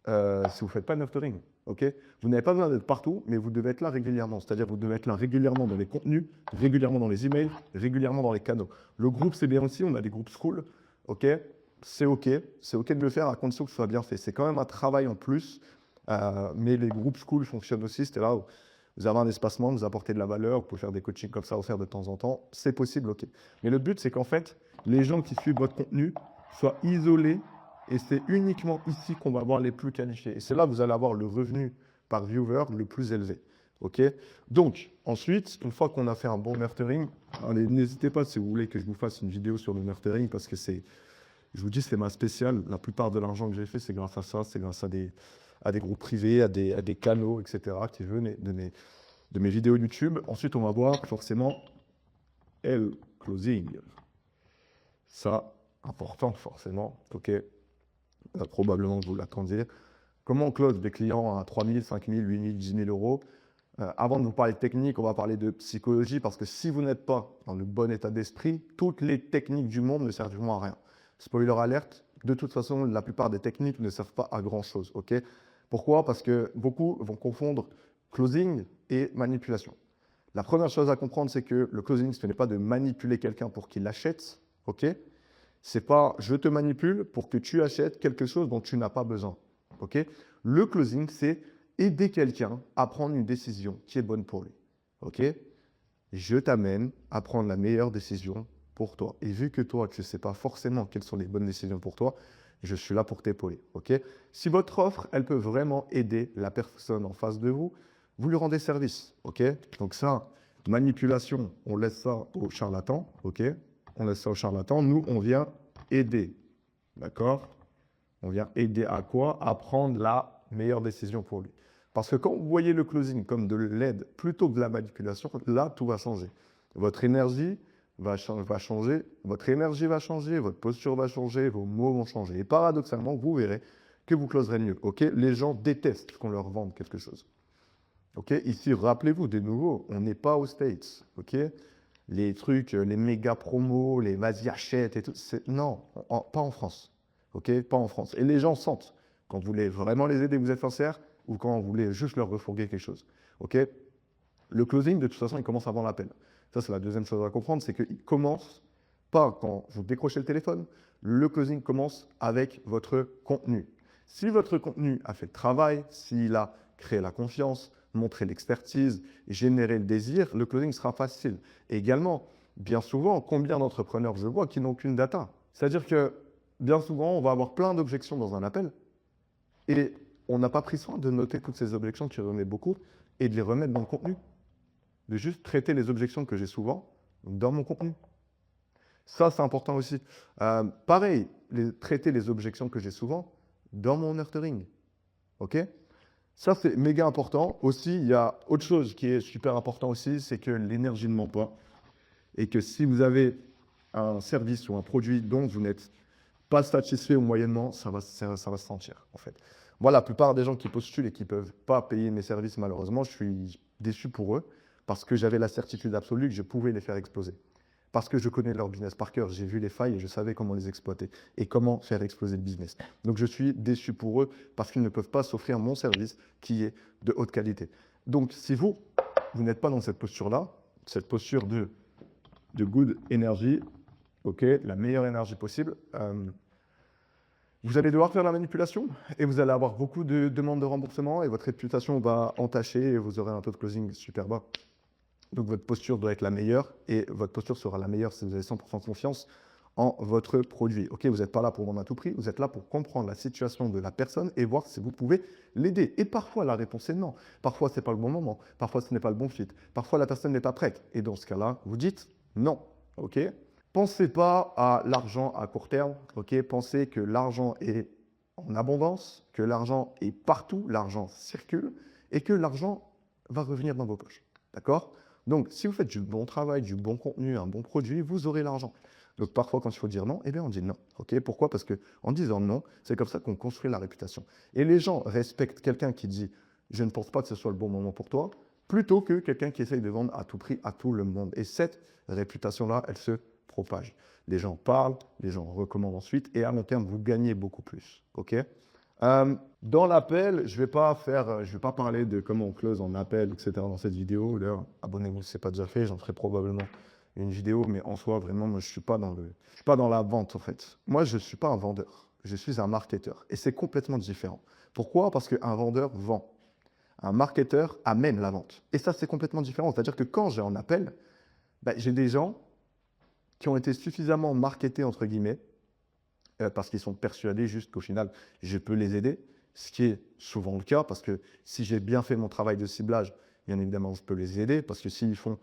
si vous ne faites pas de nurturing. Okay, vous n'avez pas besoin d'être partout, mais vous devez être là régulièrement. C'est-à-dire vous devez être là régulièrement dans les contenus, régulièrement dans les emails, régulièrement dans les canaux. Le groupe, c'est bien aussi. On a des groupes school. Ok, c'est OK. C'est OK de le faire à condition que ce soit bien fait. C'est quand même un travail en plus. Mais les groupes school fonctionnent aussi. C'est là où vous avez un espacement, vous apportez de la valeur. Vous pouvez faire des coachings comme ça, faire de temps en temps. C'est possible, OK. Mais le but, c'est qu'en fait, les gens qui suivent votre contenu soient isolés. Et c'est uniquement ici qu'on va avoir les plus qualifiés. Et c'est là que vous allez avoir le revenu par viewer le plus élevé. OK? Donc, ensuite, une fois qu'on a fait un bon nurturing, allez, n'hésitez pas si vous voulez que je vous fasse une vidéo sur le nurturing parce que je vous dis, c'est ma spéciale. La plupart de l'argent que j'ai fait, c'est grâce à ça. C'est grâce à des groupes privés, à des canaux, etc. qui venaient de mes vidéos YouTube. Ensuite, on va voir forcément le closing. Ça, important forcément. OK? Probablement que vous l'attendiez. Comment on close des clients à 3 000, 5 000, 8 000, 10 000 euros? Avant de vous parler de technique, on va parler de psychologie parce que si vous n'êtes pas dans le bon état d'esprit, toutes les techniques du monde ne serviront à rien. Spoiler alerte, de toute façon, la plupart des techniques ne servent pas à grand chose. Okay? Pourquoi? Parce que beaucoup vont confondre closing et manipulation. La première chose à comprendre, c'est que le closing, ce n'est pas de manipuler quelqu'un pour qu'il achète. Ok? C'est pas je te manipule pour que tu achètes quelque chose dont tu n'as pas besoin. Okay? Le closing, c'est aider quelqu'un à prendre une décision qui est bonne pour lui. Okay? Je t'amène à prendre la meilleure décision pour toi. Et vu que toi, tu ne sais pas forcément quelles sont les bonnes décisions pour toi, je suis là pour t'épauler. Okay? Si votre offre, elle peut vraiment aider la personne en face de vous, vous lui rendez service. Okay? Donc ça, manipulation, on laisse ça aux charlatans. Okay? On laisse ça aux charlatans. Nous, on vient aider. D'accord? On vient aider à quoi? À prendre la meilleure décision pour lui. Parce que quand vous voyez le closing comme de l'aide plutôt que de la manipulation, là, tout va changer. Votre énergie va changer, votre énergie va changer, votre posture va changer, vos mots vont changer. Et paradoxalement, vous verrez que vous closerez mieux. Okay? Les gens détestent qu'on leur vende quelque chose. Okay? Ici, rappelez-vous de nouveau, on n'est pas aux States. Okay? Les trucs, les méga promos, les vas-y achète et tout, non, pas en France. Okay? Pas en France. Et les gens sentent quand vous voulez vraiment les aider, vous êtes sincère, ou quand vous voulez juste leur refourguer quelque chose. Okay? Le closing, de toute façon, il commence avant l'appel. Ça, c'est la deuxième chose à comprendre, c'est qu'il commence pas quand vous décrochez le téléphone. Le closing commence avec votre contenu. Si votre contenu a fait le travail, s'il a créé la confiance, montré l'expertise, généré le désir, le closing sera facile. Et également, bien souvent, combien d'entrepreneurs je vois qui n'ont aucune data? C'est-à-dire que bien souvent, on va avoir plein d'objections dans un appel et on n'a pas pris soin de noter toutes ces objections qui remettent beaucoup et de les remettre dans le contenu. De juste traiter les objections que j'ai souvent dans mon contenu. Ça, c'est important aussi. Pareil, traiter les objections que j'ai souvent dans mon nurturing. OK? Ça, c'est méga important. Aussi, il y a autre chose qui est super important aussi, c'est que l'énergie ne ment pas. Et que si vous avez un service ou un produit dont vous n'êtes pas satisfait ou moyennement, ça va se sentir, en fait. Moi, la plupart des gens qui postulent et qui ne peuvent pas payer mes services, malheureusement, je suis déçu pour eux parce que j'avais la certitude absolue que je pouvais les faire exploser. Parce que je connais leur business par cœur, j'ai vu les failles et je savais comment les exploiter et comment faire exploser le business. Donc je suis déçu pour eux parce qu'ils ne peuvent pas s'offrir mon service qui est de haute qualité. Donc si vous n'êtes pas dans cette posture-là, cette posture de good energy, ok, la meilleure énergie possible, vous allez devoir faire la manipulation et vous allez avoir beaucoup de demandes de remboursement et votre réputation va entacher et vous aurez un taux de closing super bas. Donc votre posture doit être la meilleure et votre posture sera la meilleure si vous avez 100% confiance en votre produit. Ok, vous n'êtes pas là pour vendre à tout prix, vous êtes là pour comprendre la situation de la personne et voir si vous pouvez l'aider. Et parfois la réponse est non, parfois ce n'est pas le bon moment, parfois ce n'est pas le bon fit, parfois la personne n'est pas prête. Et dans ce cas-là, vous dites non. Ok, pensez pas à l'argent à court terme. Ok, pensez que l'argent est en abondance, que l'argent est partout, l'argent circule et que l'argent va revenir dans vos poches. D'accord? Donc, si vous faites du bon travail, du bon contenu, un bon produit, vous aurez l'argent. Donc, parfois, quand il faut dire non, eh bien, on dit non. Ok? Pourquoi? Parce qu'en disant non, c'est comme ça qu'on construit la réputation. Et les gens respectent quelqu'un qui dit « je ne pense pas que ce soit le bon moment pour toi », plutôt que quelqu'un qui essaye de vendre à tout prix à tout le monde. Et cette réputation-là, elle se propage. Les gens parlent, les gens recommandent ensuite, et à long terme, vous gagnez beaucoup plus. Ok? Dans l'appel, je vais pas parler de comment on close en appel, etc. dans cette vidéo. D'ailleurs, abonnez-vous si ce n'est pas déjà fait, j'en ferai probablement une vidéo, mais en soi, vraiment, moi, je suis pas dans la vente, en fait. Moi, je ne suis pas un vendeur, je suis un marketeur, et c'est complètement différent. Pourquoi? Parce qu'un vendeur vend. Un marketeur amène la vente. Et ça, c'est complètement différent. C'est-à-dire que quand j'ai un appel, j'ai des gens qui ont été suffisamment marketés, entre guillemets, parce qu'ils sont persuadés juste qu'au final, je peux les aider, ce qui est souvent le cas, parce que si j'ai bien fait mon travail de ciblage, bien évidemment, je peux les aider, parce que s'ils font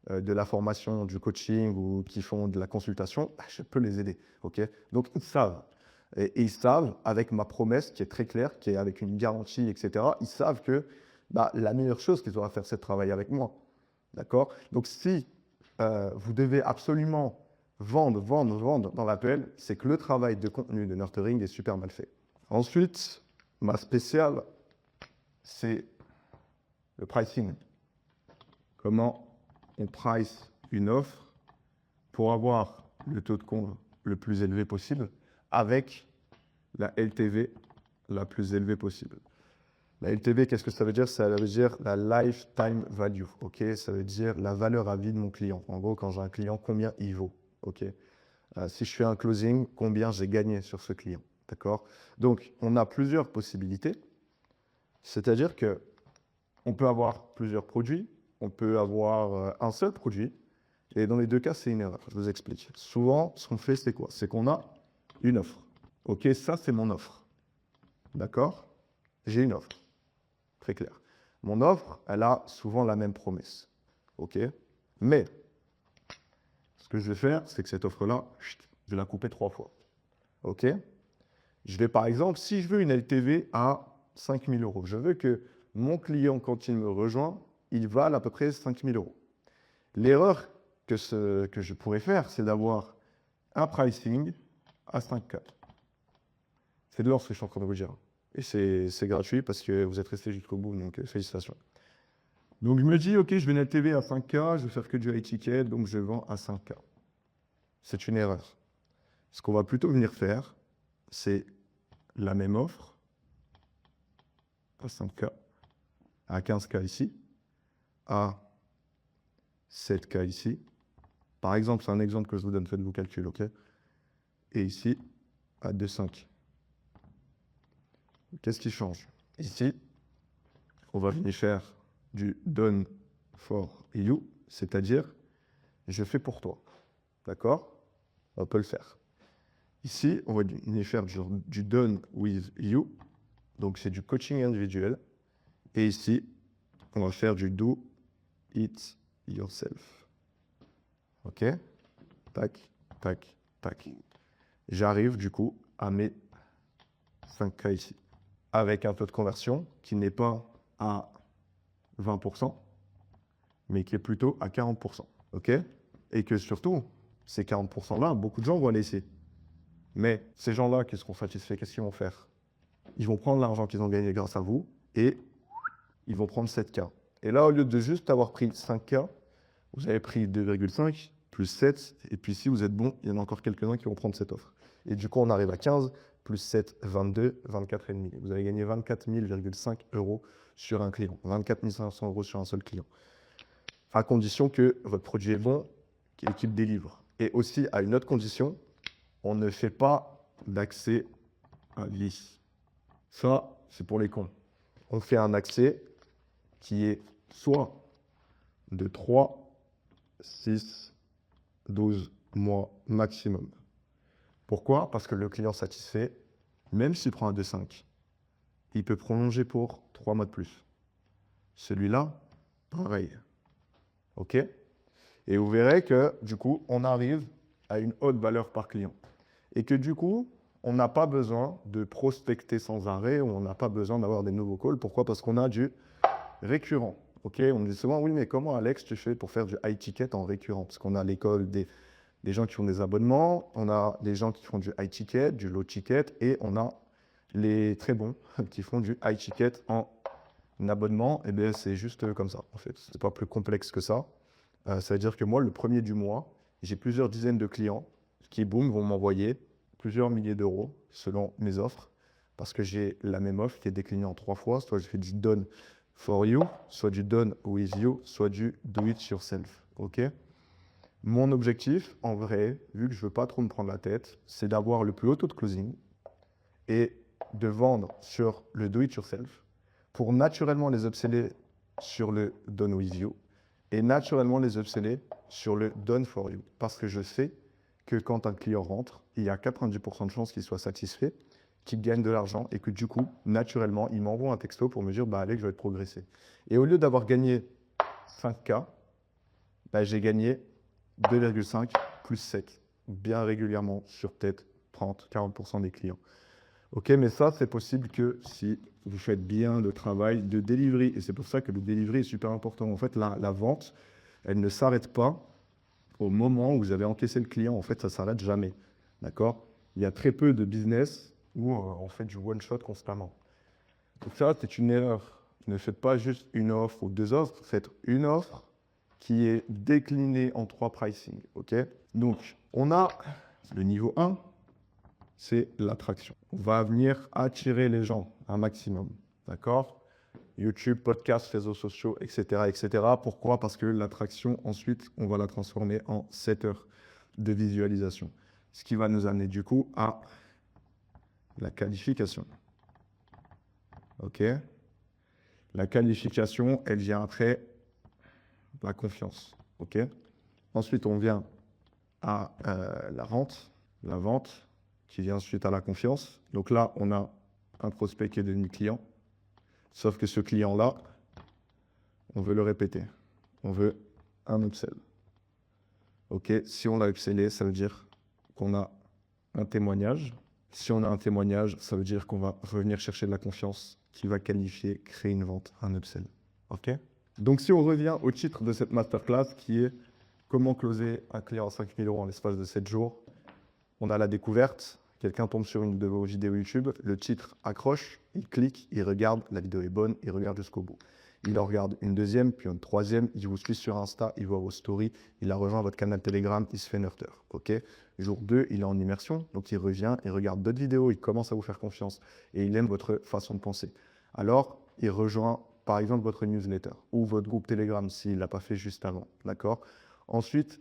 de la formation, du coaching ou qu'ils font de la consultation, je peux les aider. Okay? Donc, ils savent. Et ils savent, avec ma promesse qui est très claire, qui est avec une garantie, etc., ils savent que la meilleure chose qu'ils auront à faire, c'est de travailler avec moi. D'accord? Donc, si vous devez absolument vendre dans l'appel, c'est que le travail de contenu de nurturing est super mal fait. Ensuite, ma spéciale, c'est le pricing. Comment on price une offre pour avoir le taux de conversion le plus élevé possible avec la LTV la plus élevée possible. La LTV, qu'est-ce que ça veut dire? Ça veut dire la lifetime value. Okay? Ça veut dire la valeur à vie de mon client. En gros, quand j'ai un client, combien il vaut. Okay? Si je fais un closing, combien j'ai gagné sur ce client. D'accord? Donc, on a plusieurs possibilités. C'est-à-dire qu'on peut avoir plusieurs produits, on peut avoir un seul produit, et dans les deux cas, c'est une erreur. Je vous explique. Souvent, ce qu'on fait, c'est quoi? C'est qu'on a une offre. Ok, ça, c'est mon offre. D'accord? J'ai une offre. Très clair. Mon offre, elle a souvent la même promesse. Ok? Mais, ce que je vais faire, c'est que cette offre-là, je vais la couper 3 fois. Ok? Je vais, par exemple, si je veux une LTV à 5 000 €, je veux que mon client, quand il me rejoint, il vale à peu près 5 000 €. L'erreur que je pourrais faire, c'est d'avoir un pricing à 5K. C'est de l'or ce que je suis en train de vous dire. Et c'est gratuit parce que vous êtes resté jusqu'au bout, donc félicitations. Donc je me dis, ok, je vais une LTV à 5K, je vais faire que du high ticket, donc je vends à 5K. C'est une erreur. Ce qu'on va plutôt venir faire, c'est la même offre à 5K, à 15K ici, à 7K ici. Par exemple, c'est un exemple que je vous donne, faites vos calculs, ok? Et ici, à 2,5. Qu'est-ce qui change? Ici, on va venir faire du done for you, c'est-à-dire je fais pour toi. D'accord? On peut le faire. Ici, on va venir faire du done with you, donc c'est du coaching individuel. Et ici, on va faire du do it yourself. Ok? Tac, tac, tac. J'arrive du coup à mes 5K ici, avec un taux de conversion qui n'est pas à 20%, mais qui est plutôt à 40%. Ok? Et que surtout, ces 40%-là, beaucoup de gens vont laisser. Mais ces gens-là qui seront satisfaits, qu'est-ce qu'ils vont faire? Ils vont prendre l'argent qu'ils ont gagné grâce à vous et ils vont prendre 7K. Et là, au lieu de juste avoir pris 5K, vous avez pris 2,5 plus 7. Et puis si vous êtes bon, il y en a encore quelques-uns qui vont prendre cette offre. Et du coup, on arrive à 15 plus 7, 22, 24,5. Vous avez gagné 24 000,5 € sur un client. 24 500 € sur un seul client. À condition que votre produit est bon, que l'équipe délivre. Et aussi, à une autre condition, on ne fait pas d'accès à vie. Ça, c'est pour les cons. On fait un accès qui est soit de 3, 6, 12 mois maximum. Pourquoi? Parce que le client satisfait, même s'il prend un 2,5, il peut prolonger pour 3 mois de plus. Celui-là, pareil. OK? Et vous verrez que, du coup, on arrive à une haute valeur par client. Et que, du coup, on n'a pas besoin de prospecter sans arrêt ou on n'a pas besoin d'avoir des nouveaux calls. Pourquoi? Parce qu'on a du récurrent. Ok, on me dit souvent, oui, mais comment Alex, tu fais pour faire du high ticket en récurrent? Parce qu'on a l'école des gens qui font des abonnements, on a des gens qui font du high ticket, du low ticket, et on a les très bons qui font du high ticket en abonnement. Et bien, c'est juste comme ça, en fait. C'est pas plus complexe que ça. Ça veut dire que moi, le premier du mois, j'ai plusieurs dizaines de clients qui, boum, vont m'envoyer plusieurs milliers d'euros selon mes offres, parce que j'ai la même offre qui est déclinée en 3 fois. Soit je fais du done for you, soit du done with you, soit du do it yourself. Ok? Mon objectif, en vrai, vu que je veux pas trop me prendre la tête, c'est d'avoir le plus haut taux de closing et de vendre sur le do it yourself pour naturellement les upseller sur le done with you et naturellement les upseller sur le done for you. Parce que je sais que quand un client rentre, il y a 90% de chances qu'il soit satisfait, qu'il gagne de l'argent et que du coup, naturellement, il m'envoie un texto pour me dire bah, Alex, je vais te progresser. Et au lieu d'avoir gagné 5K, bah, j'ai gagné 2,5 plus 7, bien régulièrement sur peut-être 30-40% des clients. Ok, mais ça, c'est possible que si vous faites bien le travail de delivery. Et c'est pour ça que le delivery est super important. En fait, la vente, elle ne s'arrête pas au moment où vous avez encaissé le client. En fait, ça ne s'arrête jamais. D'accord? Il y a très peu de business où on fait du one-shot constamment. Donc ça, c'est une erreur. Ne faites pas juste une offre ou 2 offres. Faites une offre qui est déclinée en 3 pricing. Ok? Donc, on a le niveau 1. C'est l'attraction. On va venir attirer les gens un maximum, d'accord? YouTube, podcast, réseaux sociaux, etc., etc. Pourquoi? Parce que l'attraction, ensuite, on va la transformer en 7 heures de visualisation. Ce qui va nous amener du coup à la qualification. OK? La qualification, elle vient après la confiance. OK? Ensuite, on vient à la vente, qui vient suite à la confiance. Donc là, on a un prospect qui est devenu client. Sauf que ce client-là, on veut le répéter. On veut un upsell. OK, si on l'a upsellé, ça veut dire qu'on a un témoignage. Si on a un témoignage, ça veut dire qu'on va revenir chercher de la confiance qui va qualifier, créer une vente, un upsell. OK? Donc si on revient au titre de cette masterclass qui est comment closer un client à 5 000 € en l'espace de 7 jours, on a la découverte. Quelqu'un tombe sur une de vos vidéos YouTube, le titre accroche, il clique, il regarde, la vidéo est bonne, il regarde jusqu'au bout. Il en regarde une deuxième, puis une troisième, il vous suit sur Insta, il voit vos stories, il a rejoint votre canal Telegram, il se fait nurter. OK? Jour 2, il est en immersion, donc il revient, il regarde d'autres vidéos, il commence à vous faire confiance et il aime votre façon de penser. Alors, il rejoint par exemple votre newsletter ou votre groupe Telegram s'il ne l'a pas fait juste avant. D'accord? Ensuite,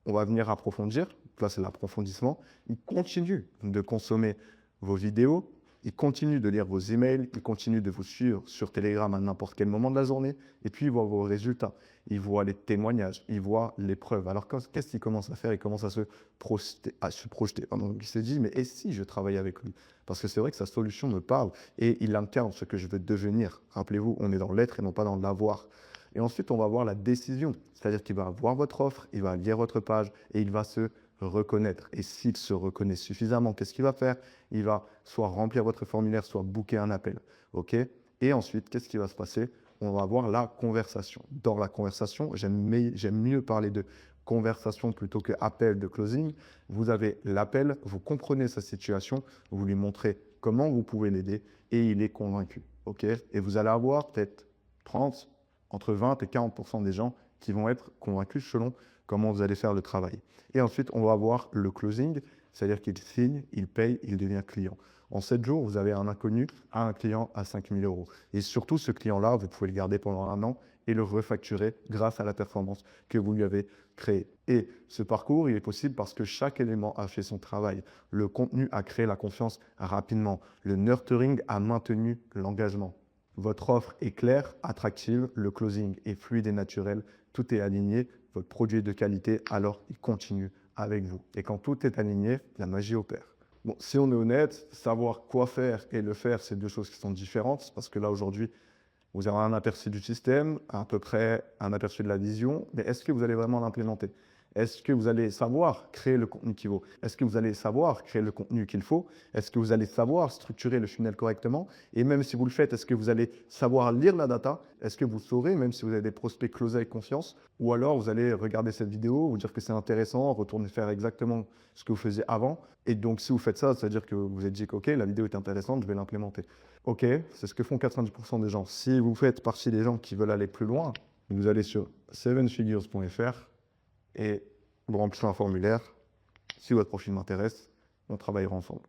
on va venir approfondir. Là, c'est l'approfondissement. Il continue de consommer vos vidéos, il continue de lire vos emails, il continue de vous suivre sur Telegram à n'importe quel moment de la journée, et puis il voit vos résultats, il voit les témoignages, il voit les preuves. Alors, qu'est-ce qu'il commence à faire? Il commence à se projeter. Donc, il se dit, mais et si je travaille avec lui? Parce que c'est vrai que sa solution me parle, et il incarne ce que je veux devenir. Rappelez-vous, on est dans l'être et non pas dans l'avoir. Et ensuite, on va voir la décision. C'est-à-dire qu'il va voir votre offre, il va lire votre page et il va se reconnaître. Et s'il se reconnaît suffisamment, qu'est-ce qu'il va faire? Il va soit remplir votre formulaire, soit booker un appel. OK? Et ensuite, qu'est-ce qui va se passer? On va voir la conversation. Dans la conversation, j'aime mieux parler de conversation plutôt que appel de closing. Vous avez l'appel, vous comprenez sa situation, vous lui montrez comment vous pouvez l'aider et il est convaincu. OK? Et vous allez avoir peut-être entre 20 et 40% des gens qui vont être convaincus selon comment vous allez faire le travail. Et ensuite, on va avoir le closing, c'est-à-dire qu'il signe, il paye, il devient client. En 7 jours, vous avez un inconnu à un client à 5 000 €. Et surtout, ce client-là, vous pouvez le garder pendant 1 an et le refacturer grâce à la performance que vous lui avez créée. Et ce parcours, il est possible parce que chaque élément a fait son travail. Le contenu a créé la confiance rapidement. Le nurturing a maintenu l'engagement. Votre offre est claire, attractive, le closing est fluide et naturel, tout est aligné, votre produit est de qualité, alors il continue avec vous. Et quand tout est aligné, la magie opère. Bon, si on est honnête, savoir quoi faire et le faire, c'est 2 choses qui sont différentes, parce que là, aujourd'hui, vous avez un aperçu du système, à peu près un aperçu de la vision, mais est-ce que vous allez vraiment l'implémenter? Est-ce que vous allez savoir créer le contenu qui vaut? Est-ce que vous allez savoir créer le contenu qu'il faut? Est-ce que vous allez savoir structurer le funnel correctement? Et même si vous le faites, est-ce que vous allez savoir lire la data? Est-ce que vous saurez, même si vous avez des prospects closés avec confiance? Ou alors vous allez regarder cette vidéo, vous dire que c'est intéressant, retourner faire exactement ce que vous faisiez avant. Et donc si vous faites ça, c'est-à-dire que vous vous êtes dit que OK, la vidéo est intéressante, je vais l'implémenter. OK, c'est ce que font 90% des gens. Si vous faites partie des gens qui veulent aller plus loin, vous allez sur 7figures.fr et vous remplissez un formulaire. Si votre profil m'intéresse, on travaillera ensemble.